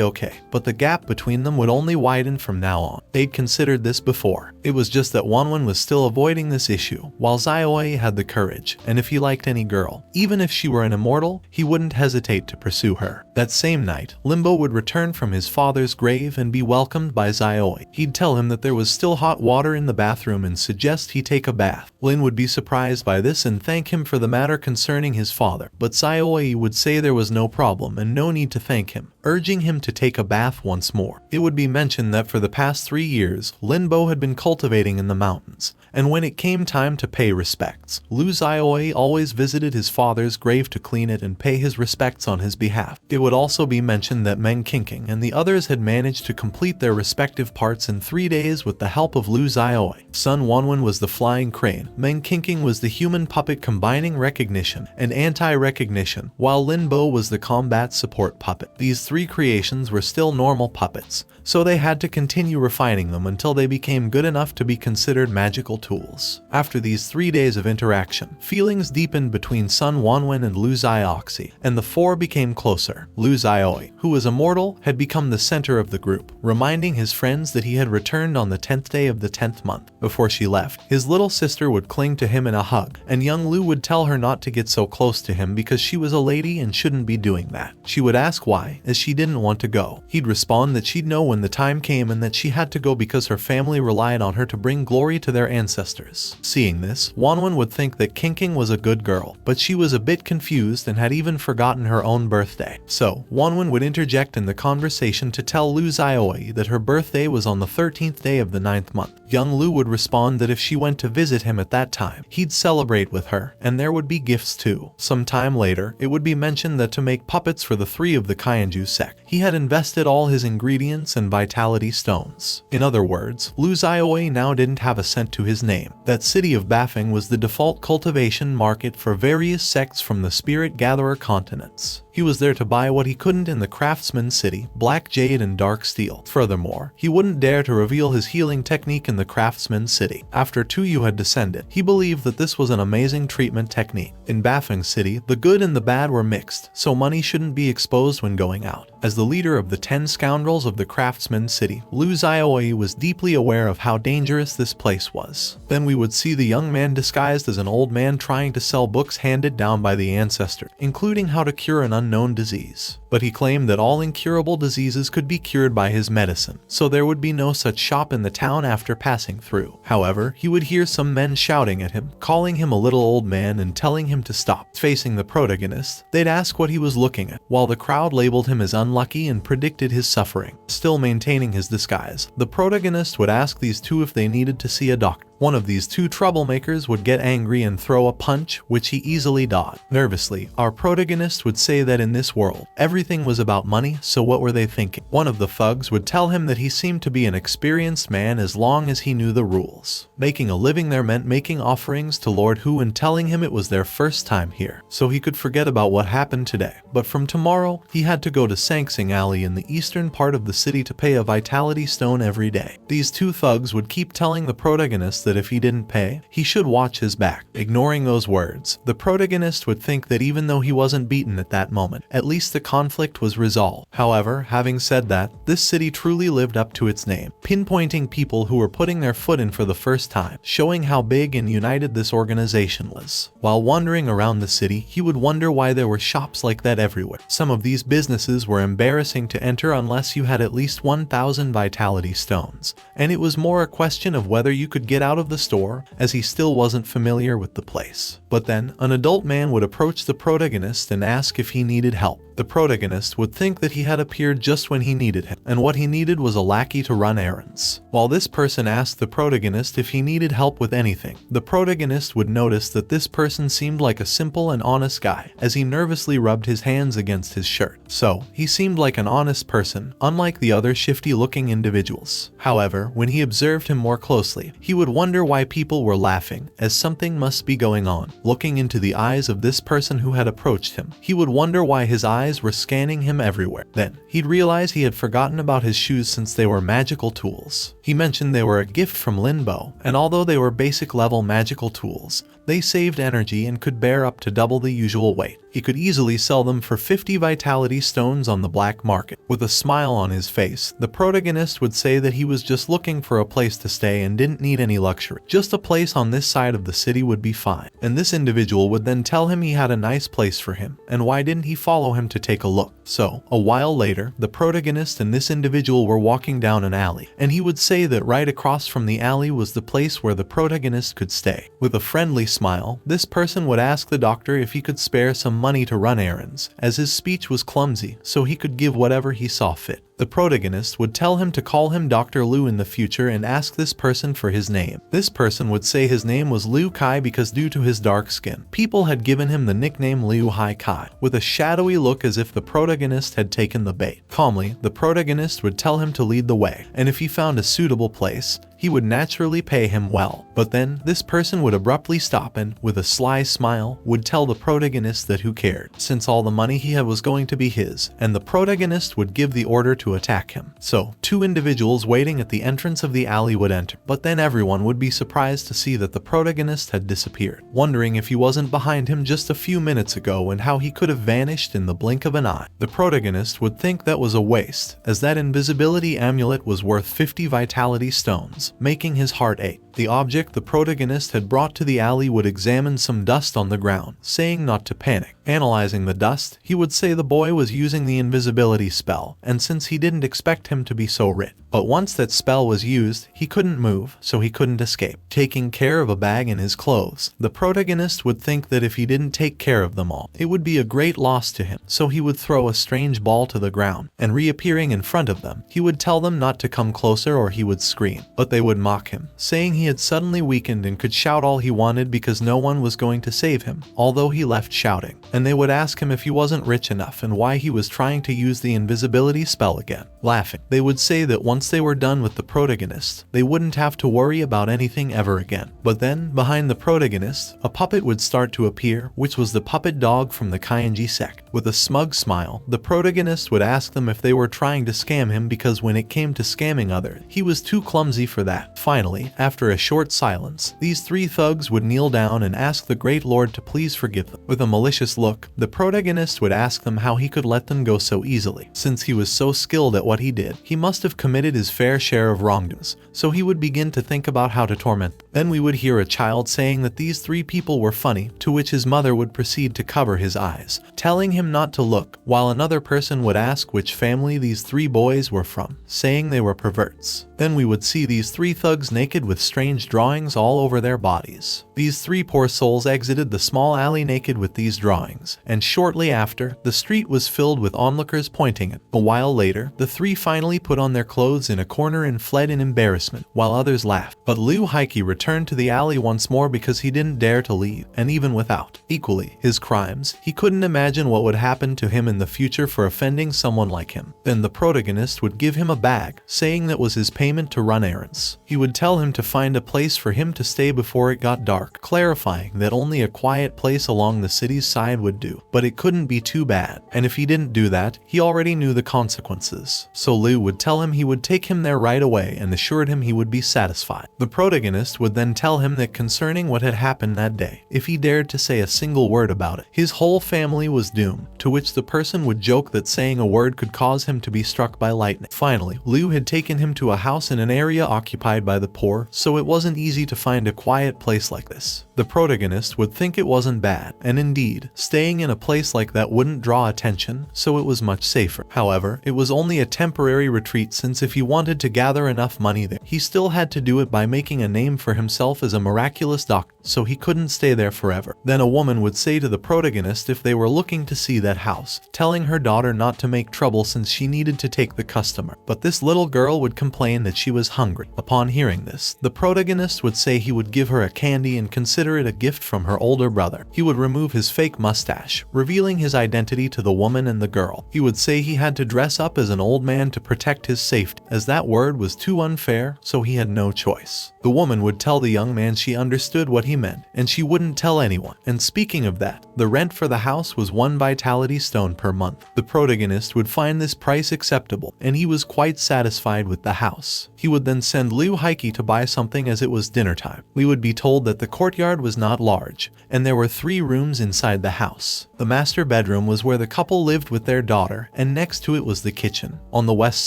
okay, but the gap between them would only widen from now on. They'd considered this before. It was just that Wanwen was still avoiding this issue, while Xiao Yi had the courage, and if he liked any girl, even if she were an immortal, he wouldn't hesitate to pursue her. That same night, Limbo would return from his father's grave and be welcomed by Xiao Yi. He'd tell him that there was still hot water in the bathroom and suggest he take a bath. Lin would be surprised by this and thank him for the matter concerning his father, but Xiao Yi would say there was no problem and no need to thank him, urging him to take a bath once more. It would be mentioned that for the past 3 years, Linbo had been cultivating in the mountains, and when it came time to pay respects, Lu Xiao Yi always visited his father's grave to clean it and pay his respects on his behalf. It would also be mentioned that Meng Kinking and the others had managed to complete their respective parts in 3 days with the help of Lu Xiao Yi. Sun Wanwen was the flying crane, Meng Kinking was the human puppet combining recognition and anti-recognition, while Linbo was the combat support puppet. These 3 creations were still normal puppets, so they had to continue refining them until they became good enough to be considered magical tools. After these 3 days of interaction, feelings deepened between Sun Wanwen and Lu Xiaoxi, and the 4 became closer. Lu Xiaoi, who was immortal, had become the center of the group, reminding his friends that he had returned on the 10th day of the 10th month. Before she left, his little sister would cling to him in a hug, and young Lu would tell her not to get so close to him because she was a lady and shouldn't be doing that. She would ask why, as she didn't want to go. He'd respond that she'd know when the time came and that she had to go because her family relied on her to bring glory to their ancestors. Seeing this, Wanwen would think that Kinking was a good girl, but she was a bit confused and had even forgotten her own birthday. So, Wanwen would interject in the conversation to tell Lu Xiaoi that her birthday was on the 13th day of the 9th month. Young Lu would respond that if she went to visit him at that time, he'd celebrate with her, and there would be gifts too. Some time later, it would be mentioned that to make puppets for the 3 of the Kainju sect, he had invested all his ingredients and vitality stones. In other words, Lu Xiaoi now didn't have a cent to his name. That city of Bafing was the default cultivation market for various sects from the spirit gatherer continents. He was there to buy what he couldn't in the craftsman city, black jade and dark steel. Furthermore, he wouldn't dare to reveal his healing technique in the craftsman city. After Tuyu had descended, he believed that this was an amazing treatment technique. In Bafing City, the good and the bad were mixed, so money shouldn't be exposed when going out. As the leader of the 10 scoundrels of the craftsman city, Lu Xiaoi was deeply aware of how dangerous this place was. Then we would see the young man disguised as an old man trying to sell books handed down by the ancestors, including how to cure an unknown disease. But he claimed that all incurable diseases could be cured by his medicine, so there would be no such shop in the town after passing through. However, he would hear some men shouting at him, calling him a little old man and telling him to stop. Facing the protagonist, they'd ask what he was looking at, while the crowd labeled him as unlucky and predicted his suffering. Still maintaining his disguise, the protagonist would ask these two if they needed to see a doctor. One of these two troublemakers would get angry and throw a punch, which he easily dodged. Nervously, our protagonist would say that in this world, everything was about money, so what were they thinking? One of the thugs would tell him that he seemed to be an experienced man as long as he knew the rules. Making a living there meant making offerings to Lord Hu and telling him it was their first time here, so he could forget about what happened today. But from tomorrow, he had to go to Sangsing Alley in the eastern part of the city to pay a vitality stone every day. These two thugs would keep telling the protagonist that if he didn't pay, he should watch his back. Ignoring those words, the protagonist would think that even though he wasn't beaten at that moment, at least the conflict was resolved. However, having said that, this city truly lived up to its name, pinpointing people who were putting their foot in for the first time, showing how big and united this organization was. While wandering around the city, he would wonder why there were shops like that everywhere. Some of these businesses were embarrassing to enter unless you had at least 1,000 vitality stones, and it was more a question of whether you could get out of the store, as he still wasn't familiar with the place. But then, an adult man would approach the protagonist and ask if he needed help. The protagonist would think that he had appeared just when he needed him, and what he needed was a lackey to run errands. While this person asked the protagonist if he needed help with anything, the protagonist would notice that this person seemed like a simple and honest guy, as he nervously rubbed his hands against his shirt. So, he seemed like an honest person, unlike the other shifty-looking individuals. However, when he observed him more closely, he would wonder why people were laughing, as something must be going on. Looking into the eyes of this person who had approached him, he would wonder why his eyes were scanning him everywhere. Then, he'd realize he had forgotten about his shoes since they were magical tools. He mentioned they were a gift from Linbo, and although they were basic level magical tools, they saved energy and could bear up to double the usual weight. He could easily sell them for 50 vitality stones on the black market. With a smile on his face, the protagonist would say that he was just looking for a place to stay and didn't need any luxury. Just a place on this side of the city would be fine. And this individual would then tell him he had a nice place for him, and why didn't he follow him to take a look. So, a while later, the protagonist and this individual were walking down an alley, and he would say that right across from the alley was the place where the protagonist could stay. With a friendly smile, this person would ask the doctor if he could spare some money to run errands, as his speech was clumsy, so he could give whatever he saw fit. The protagonist would tell him to call him Dr. Liu in the future and ask this person for his name. This person would say his name was Liu Kai because due to his dark skin, people had given him the nickname Liu Hai Kai, with a shadowy look as if the protagonist had taken the bait. Calmly, the protagonist would tell him to lead the way, and if he found a suitable place, he would naturally pay him well. But then, this person would abruptly stop and, with a sly smile, would tell the protagonist that who cared, since all the money he had was going to be his, and the protagonist would give the order to attack him. So, two individuals waiting at the entrance of the alley would enter, but then everyone would be surprised to see that the protagonist had disappeared, wondering if he wasn't behind him just a few minutes ago and how he could have vanished in the blink of an eye. The protagonist would think that was a waste, as that invisibility amulet was worth 50 vitality stones, making his heart ache. The object the protagonist had brought to the alley would examine some dust on the ground, saying not to panic. Analyzing the dust, he would say the boy was using the invisibility spell, and since he didn't expect him to be so rich. But once that spell was used, he couldn't move, so he couldn't escape. Taking care of a bag in his clothes, the protagonist would think that if he didn't take care of them all, it would be a great loss to him, so he would throw a strange ball to the ground, and reappearing in front of them, he would tell them not to come closer or he would scream. But they would mock him, saying he had suddenly weakened and could shout all he wanted because no one was going to save him, although he left shouting. And they would ask him if he wasn't rich enough and why he was trying to use the invisibility spell again. Laughing, they would say that once they were done with the protagonist, they wouldn't have to worry about anything ever again. But then, behind the protagonist, a puppet would start to appear, which was the puppet dog from the Kainji sect. With a smug smile, the protagonist would ask them if they were trying to scam him because when it came to scamming others, he was too clumsy for that. Finally, after a short silence, these three thugs would kneel down and ask the Great Lord to please forgive them. With a malicious look, the protagonist would ask them how he could let them go so easily. Since he was so skilled at what he did, he must have committed his fair share of wrongdoings, so he would begin to think about how to torment them. Then we would hear a child saying that these three people were funny, to which his mother would proceed to cover his eyes, telling him not to look, while another person would ask which family these three boys were from, saying they were perverts. Then we would see these three thugs naked with strange drawings all over their bodies. These three poor souls exited the small alley naked with these drawings, and shortly after, the street was filled with onlookers pointing at. A while later, the three finally put on their clothes in a corner and fled in embarrassment, while others laughed. But Liu Haiki returned returned to the alley once more because he didn't dare to leave, and even without, equally, his crimes, he couldn't imagine what would happen to him in the future for offending someone like him. Then the protagonist would give him a bag, saying that was his payment to run errands. He would tell him to find a place for him to stay before it got dark, clarifying that only a quiet place along the city's side would do, but it couldn't be too bad, and if he didn't do that, he already knew the consequences. So Liu would tell him he would take him there right away and assured him he would be satisfied. The protagonist would then tell him that concerning what had happened that day, if he dared to say a single word about it, his whole family was doomed, to which the person would joke that saying a word could cause him to be struck by lightning. Finally, Liu had taken him to a house in an area occupied by the poor, so it wasn't easy to find a quiet place like this. The protagonist would think it wasn't bad, and indeed, staying in a place like that wouldn't draw attention, so it was much safer. However, it was only a temporary retreat, since if he wanted to gather enough money there, he still had to do it by making a name for himself as a miraculous doctor, so he couldn't stay there forever. Then a woman would say to the protagonist if they were looking to see that house, telling her daughter not to make trouble since she needed to take the customer. But this little girl would complain that she was hungry. Upon hearing this, the protagonist would say he would give her a candy and consider it a gift from her older brother. He would remove his fake mustache, revealing his identity to the woman and the girl. He would say he had to dress up as an old man to protect his safety, as that word was too unfair, so he had no choice. The woman would tell the young man she understood what he meant, and she wouldn't tell anyone. And speaking of that, the rent for the house was 1 vitality stone per month. The protagonist would find this price acceptable, and he was quite satisfied with the house. He would then send Liu Heike to buy something as it was dinner time. We would be told that the courtyard was not large, and there were 3 rooms inside the house. The master bedroom was where the couple lived with their daughter, and next to it was the kitchen. On the west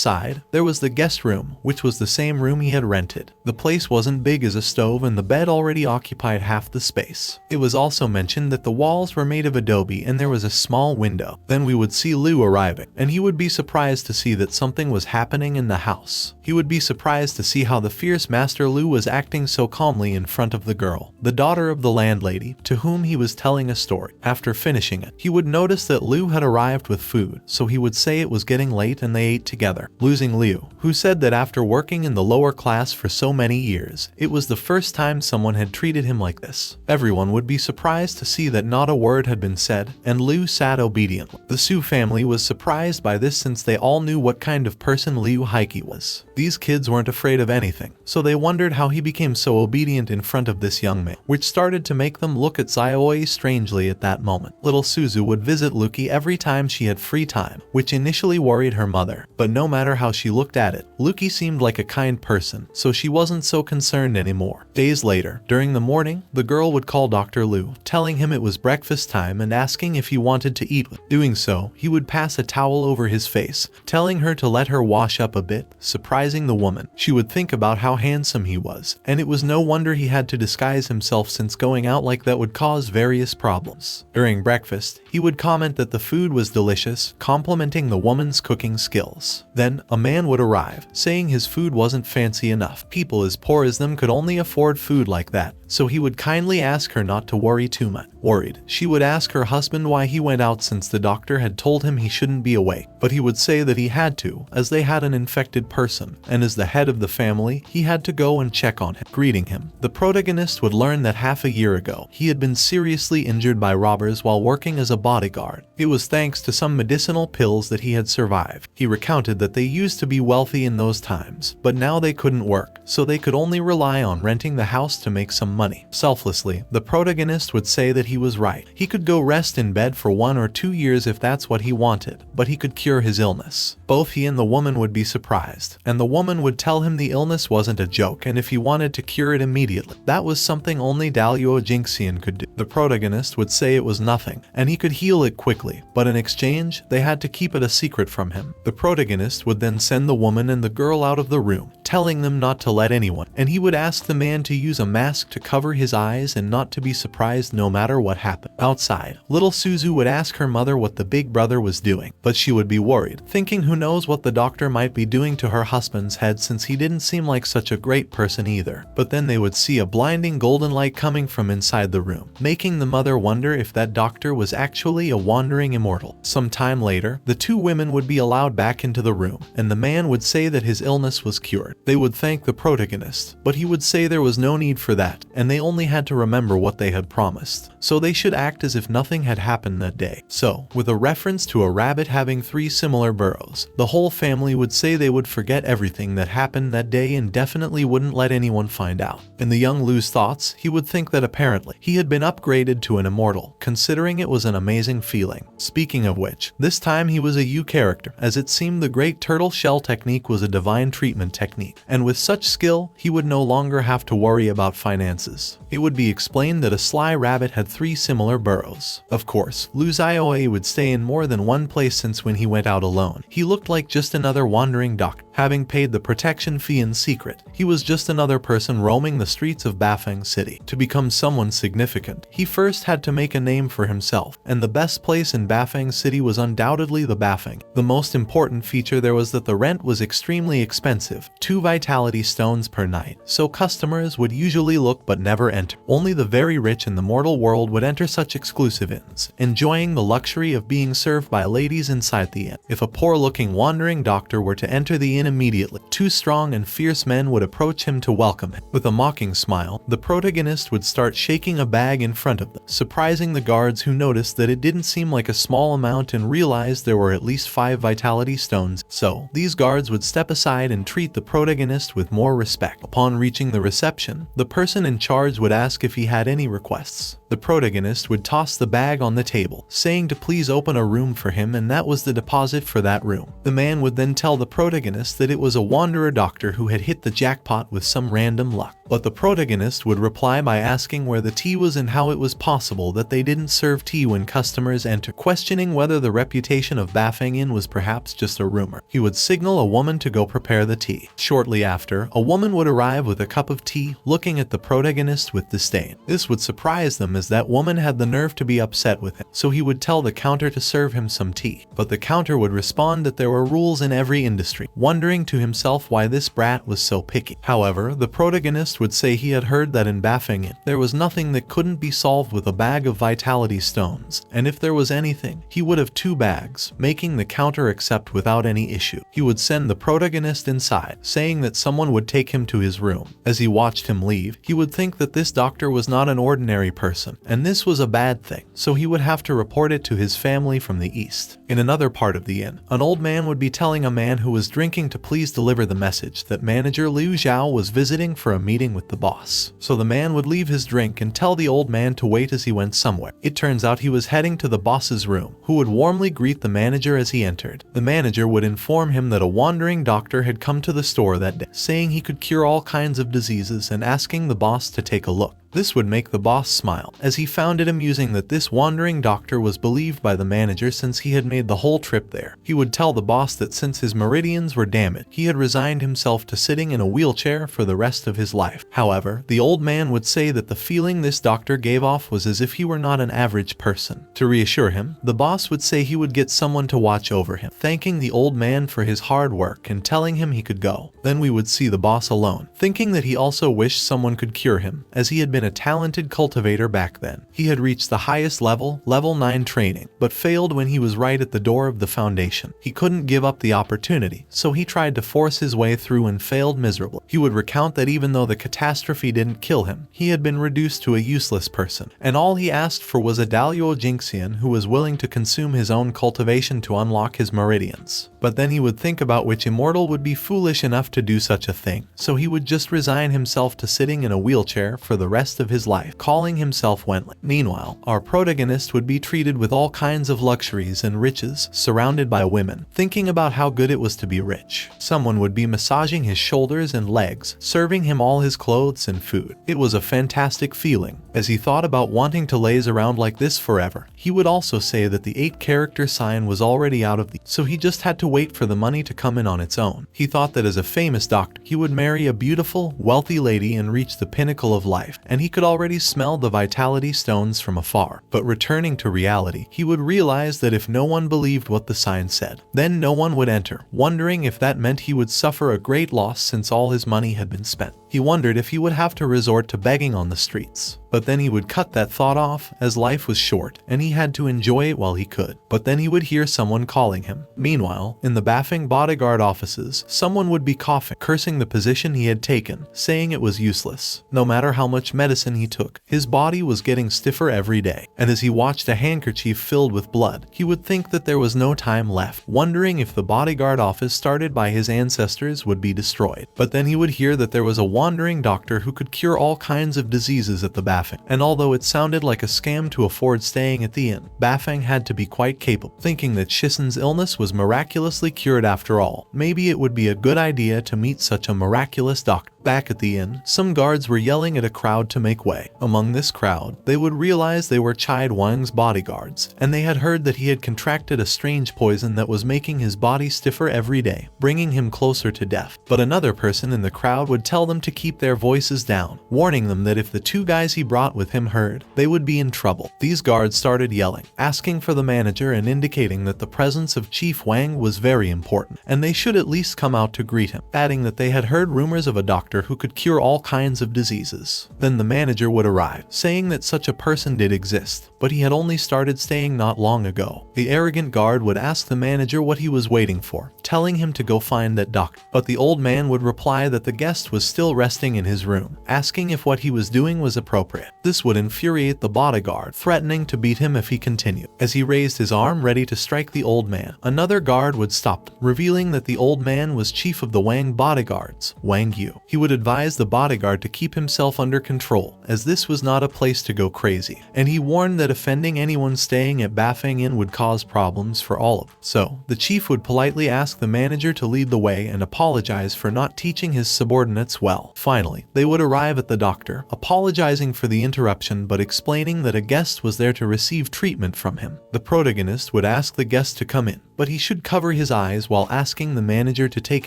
side, there was the guest room, which was the same room he had rented. The place wasn't big as a stove, and the bed already occupied half the space. It was also mentioned that the walls were made of adobe and there was a small window. Then we would see Liu arriving, and he would be surprised to see that something was happening in the house. He would be surprised to see how the fierce Master Liu was acting so calmly in front of the girl, the daughter of the landlady, to whom he was telling a story. After finishing it, he would notice that Liu had arrived with food, so he would say it was getting late and they ate together, losing Liu, who said that after working in the lower class for so many years, it was the first time someone had treated him like this. Everyone would be surprised to see that not a word had been said, and Liu sat obediently. The Su family was surprised by this since they all knew what kind of person Liu Heike was. These kids weren't afraid of anything, so they wondered how he became so obedient in front of this young man, which started to make them look at Xiao Yi strangely at that moment. Little Suzu would visit Luki every time she had free time, which initially worried her mother, but no matter how she looked at it, Luki seemed like a kind person, so she wasn't so concerned anymore. Days later, during the morning, the girl would call Dr. Liu, telling him it was breakfast time and asking if he wanted to eat. Doing so, he would pass a towel over his face, telling her to let her wash up a bit, surprising the woman. She would think about how handsome he was, and it was no wonder he had to disguise himself since going out like that would cause various problems. During breakfast, he would comment that the food was delicious, complimenting the woman's cooking skills. Then, a man would arrive, saying his food wasn't fancy enough. People as poor as them could only afford food like that, so he would kindly ask her not to worry too much. Worried, she would ask her husband why he went out since the doctor had told him he shouldn't be awake, but he would say that he had to, as they had an infected person, and as the head of the family, he had to go and check on him. Greeting him, the protagonist would learn that half a year ago, he had been seriously injured by robbers while working as a bodyguard. It was thanks to some medicinal pills that he had survived. He recounted that they used to be wealthy in those times, but now they couldn't work, so they could only rely on renting the house to make some money. Selflessly, the protagonist would say that he was right. He could go rest in bed for 1 or 2 years if that's what he wanted, but he could cure his illness. Both he and the woman would be surprised, and the woman would tell him the illness wasn't a joke and if he wanted to cure it immediately, that was something only Dalio Jinxian could do. The protagonist would say it was nothing, and he could heal it quickly, but in exchange, they had to keep it a secret from him. The protagonist would then send the woman and the girl out of the room, telling them not to let anyone, and he would ask the man to use a mask to cover his eyes and not to be surprised no matter what happened. Outside, little Suzu would ask her mother what the big brother was doing, but she would be worried, thinking who knows what the doctor might be doing to her husband's head since he didn't seem like such a great person either. But then they would see a blinding golden light coming from inside the room, making the mother wonder if that doctor was actually a wandering immortal. Some time later, the 2 women would be allowed back into the room, and the man would say that his illness was cured. They would thank the protagonist, but he would say there was no need for that, and they only had to remember what they had promised. So they should act as if nothing had happened that day. So, with a reference to a rabbit having 3 similar burrows, the whole family would say they would forget everything that happened that day and definitely wouldn't let anyone find out. In the young Lu's thoughts, he would think that apparently he had been upgraded to an immortal, considering it was an amazing feeling. Speaking of which, this time he was a Yu character, as it seemed the great turtle shell technique was a divine treatment technique, and with such skill, he would no longer have to worry about finances. It would be explained that a sly rabbit had 3 similar burrows. Of course, Xiao Yi would stay in more than one place since when he went out alone, he looked like just another wandering doctor. Having paid the protection fee in secret, he was just another person roaming the streets of Bafang City. To become someone significant, he first had to make a name for himself, and the best place in Bafang City was undoubtedly the Bafang. The most important feature there was that the rent was extremely expensive, 2 vitality stones per night, so customers would usually look but never enter. Only the very rich in the mortal world would enter such exclusive inns, enjoying the luxury of being served by ladies inside the inn. If a poor-looking wandering doctor were to enter the inn immediately, 2 strong and fierce men would approach him to welcome him. With a mocking smile, the protagonist would start shaking a bag in front of them, surprising the guards who noticed that it didn't seem like a small amount and realized there were at least 5 vitality stones. So, these guards would step aside and treat the protagonist with more respect. Upon reaching the reception, the person in charge would ask if he had any requests. The protagonist would toss the bag on the table, saying to please open a room for him, and that was the deposit for that room. The man would then tell the protagonist that it was a wanderer doctor who had hit the jackpot with some random luck. But the protagonist would reply by asking where the tea was and how it was possible that they didn't serve tea when customers enter, questioning whether the reputation of Bafang Inn was perhaps just a rumor. He would signal a woman to go prepare the tea. Shortly after, a woman would arrive with a cup of tea, looking at the protagonist with disdain. This would surprise them as that woman had the nerve to be upset with him, so he would tell the counter to serve him some tea. But the counter would respond that there were rules in every industry, wondering to himself why this brat was so picky. However, the protagonist would say he had heard that in Bafang Inn, there was nothing that couldn't be solved with a bag of vitality stones, and if there was anything, he would have 2 bags, making the counter accept without any issue. He would send the protagonist inside, saying that someone would take him to his room. As he watched him leave, he would think that this doctor was not an ordinary person, and this was a bad thing, so he would have to report it to his family from the east. In another part of the inn, an old man would be telling a man who was drinking to please deliver the message that manager Liu Zhao was visiting for a meeting with the boss. So the man would leave his drink and tell the old man to wait as he went somewhere. It turns out he was heading to the boss's room, who would warmly greet the manager as he entered. The manager would inform him that a wandering doctor had come to the store that day, saying he could cure all kinds of diseases and asking the boss to take a look. This would make the boss smile, as he found it amusing that this wandering doctor was believed by the manager since he had made the whole trip there. He would tell the boss that since his meridians were damaged, he had resigned himself to sitting in a wheelchair for the rest of his life. However, the old man would say that the feeling this doctor gave off was as if he were not an average person. To reassure him, the boss would say he would get someone to watch over him, thanking the old man for his hard work and telling him he could go. Then we would see the boss alone, thinking that he also wished someone could cure him, as he had been a talented cultivator back then. He had reached the highest level 9 training, but failed when he was right at the door of the foundation. He couldn't give up the opportunity, so he tried to force his way through and failed miserably. He would recount that even though the catastrophe didn't kill him, he had been reduced to a useless person, and all he asked for was a Daluo Jinxian who was willing to consume his own cultivation to unlock his meridians. But then he would think about which immortal would be foolish enough to do such a thing, so he would just resign himself to sitting in a wheelchair for the rest of his life, calling himself Wently. Meanwhile, our protagonist would be treated with all kinds of luxuries and riches, surrounded by women, thinking about how good it was to be rich. Someone would be massaging his shoulders and legs, serving him all his clothes and food. It was a fantastic feeling. As he thought about wanting to laze around like this forever, he would also say that the 8-character sign was already out of the, so he just had to wait for the money to come in on its own. He thought that as a famous doctor, he would marry a beautiful, wealthy lady and reach the pinnacle of life, and he could already smell the vitality stones from afar. But returning to reality, he would realize that if no one believed what the sign said, then no one would enter, wondering if that meant he would suffer a great loss since all his money had been spent. He wondered if he would have to resort to begging on the streets. But then he would cut that thought off, as life was short and he had to enjoy it while he could. But then he would hear someone calling him. Meanwhile, in the baffing bodyguard offices, someone would be coughing, cursing the position he had taken, saying it was useless. No matter how much medicine he took, his body was getting stiffer every day. And as he watched a handkerchief filled with blood, he would think that there was no time left, wondering if the bodyguard office started by his ancestors would be destroyed. But then he would hear that there was a wandering doctor who could cure all kinds of diseases at the Bafang. And although it sounded like a scam to afford staying at the inn, Bafang had to be quite capable, thinking that Shisen's illness was miraculously cured after all. Maybe it would be a good idea to meet such a miraculous doctor. Back at the inn, some guards were yelling at a crowd to make way. Among this crowd, they would realize they were Chai Wang's bodyguards, and they had heard that he had contracted a strange poison that was making his body stiffer every day, bringing him closer to death. But another person in the crowd would tell them to keep their voices down, warning them that if the two guys he brought with him heard, they would be in trouble. These guards started yelling, asking for the manager and indicating that the presence of Chief Wang was very important, and they should at least come out to greet him, adding that they had heard rumors of a doctor who could cure all kinds of diseases. Then the manager would arrive, saying that such a person did exist, but he had only started staying not long ago. The arrogant guard would ask the manager what he was waiting for, telling him to go find that doctor. But the old man would reply that the guest was still resting in his room, asking if what he was doing was appropriate. This would infuriate the bodyguard, threatening to beat him if he continued. As he raised his arm ready to strike the old man, another guard would stop him, revealing that the old man was chief of the Wang bodyguards, Wang Yu. He would advise the bodyguard to keep himself under control, as this was not a place to go crazy, and he warned that offending anyone staying at Bafang Inn would cause problems for all of them. So, the chief would politely ask the manager to lead the way and apologize for not teaching his subordinates well. Finally, they would arrive at the doctor, apologizing for the interruption but explaining that a guest was there to receive treatment from him. The protagonist would ask the guest to come in, but he should cover his eyes while asking the manager to take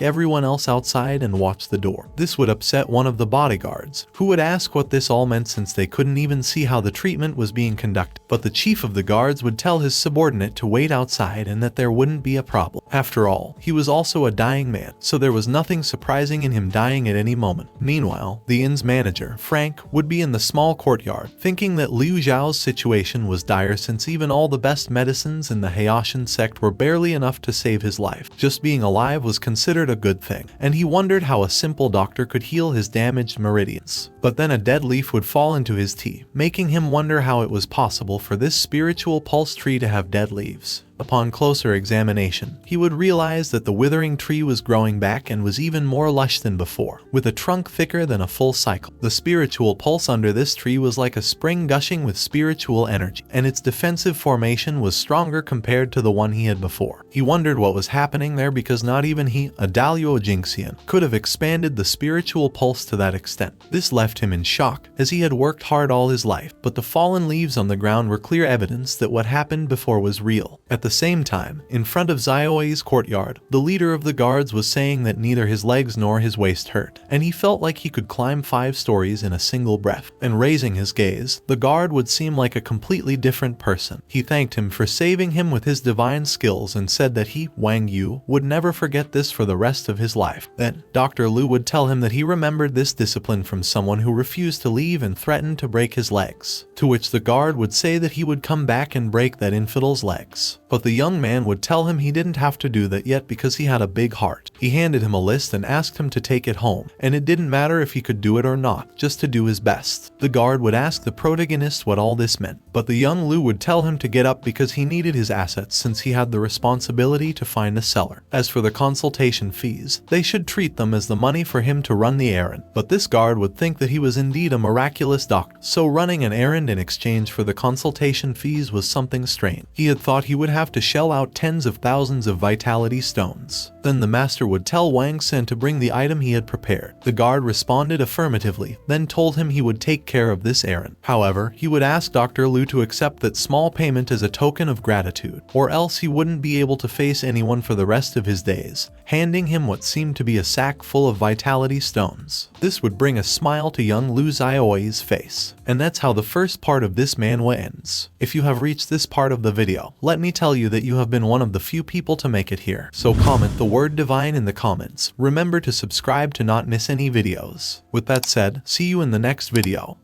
everyone else outside and watch the door. This would upset one of the bodyguards, who would ask what this all meant since they couldn't even see how the treatment was being conducted. But the chief of the guards would tell his subordinate to wait outside and that there wouldn't be a problem. After all, he was also a dying man, so there was nothing surprising in him dying at any moment. Meanwhile, the inn's manager, Frank, would be in the small courtyard, thinking that Liu Zhao's situation was dire since even all the best medicines in the Hayashin sect were barely enough to save his life. Just being alive was considered a good thing, and he wondered how a simple doctor could heal his damaged meridians. But then a dead leaf would fall into his tea, making him wonder how it was possible for this spiritual pulse tree to have dead leaves. Upon closer examination, he would realize that the withering tree was growing back and was even more lush than before, with a trunk thicker than a full cycle. The spiritual pulse under this tree was like a spring gushing with spiritual energy, and its defensive formation was stronger compared to the one he had before. He wondered what was happening there because not even he, a Dalio Jinxian, could have expanded the spiritual pulse to that extent. This left him in shock, as he had worked hard all his life, but the fallen leaves on the ground were clear evidence that what happened before was real. At the same time, in front of Xiao Yi's courtyard, the leader of the guards was saying that neither his legs nor his waist hurt, and he felt like he could climb 5 stories in a single breath. And raising his gaze, the guard would seem like a completely different person. He thanked him for saving him with his divine skills and said that he, Wang Yu, would never forget this for the rest of his life. Then, Dr. Liu would tell him that he remembered this discipline from someone who refused to leave and threatened to break his legs, to which the guard would say that he would come back and break that infidel's legs. But the young man would tell him he didn't have to do that yet because he had a big heart. He handed him a list and asked him to take it home, and it didn't matter if he could do it or not, just to do his best. The guard would ask the protagonist what all this meant, but the young Liu would tell him to get up because he needed his assets since he had the responsibility to find a seller. As for the consultation fees, they should treat them as the money for him to run the errand. But this guard would think that he was indeed a miraculous doctor, so running an errand in exchange for the consultation fees was something strange. He had thought he would have to shell out tens of thousands of vitality stones. Then the master would tell Wang Sen to bring the item he had prepared. The guard responded affirmatively, then told him he would take care of this errand. However, he would ask Dr. Liu to accept that small payment as a token of gratitude, or else he wouldn't be able to face anyone for the rest of his days, handing him what seemed to be a sack full of vitality stones. This would bring a smile to young Liu Xiaoyi's face. And that's how the first part of this manhwa ends. If you have reached this part of the video, let me tell you that you have been one of the few people to make it here. So comment the word divine in the comments. Remember to subscribe to not miss any videos. With that said, see you in the next video.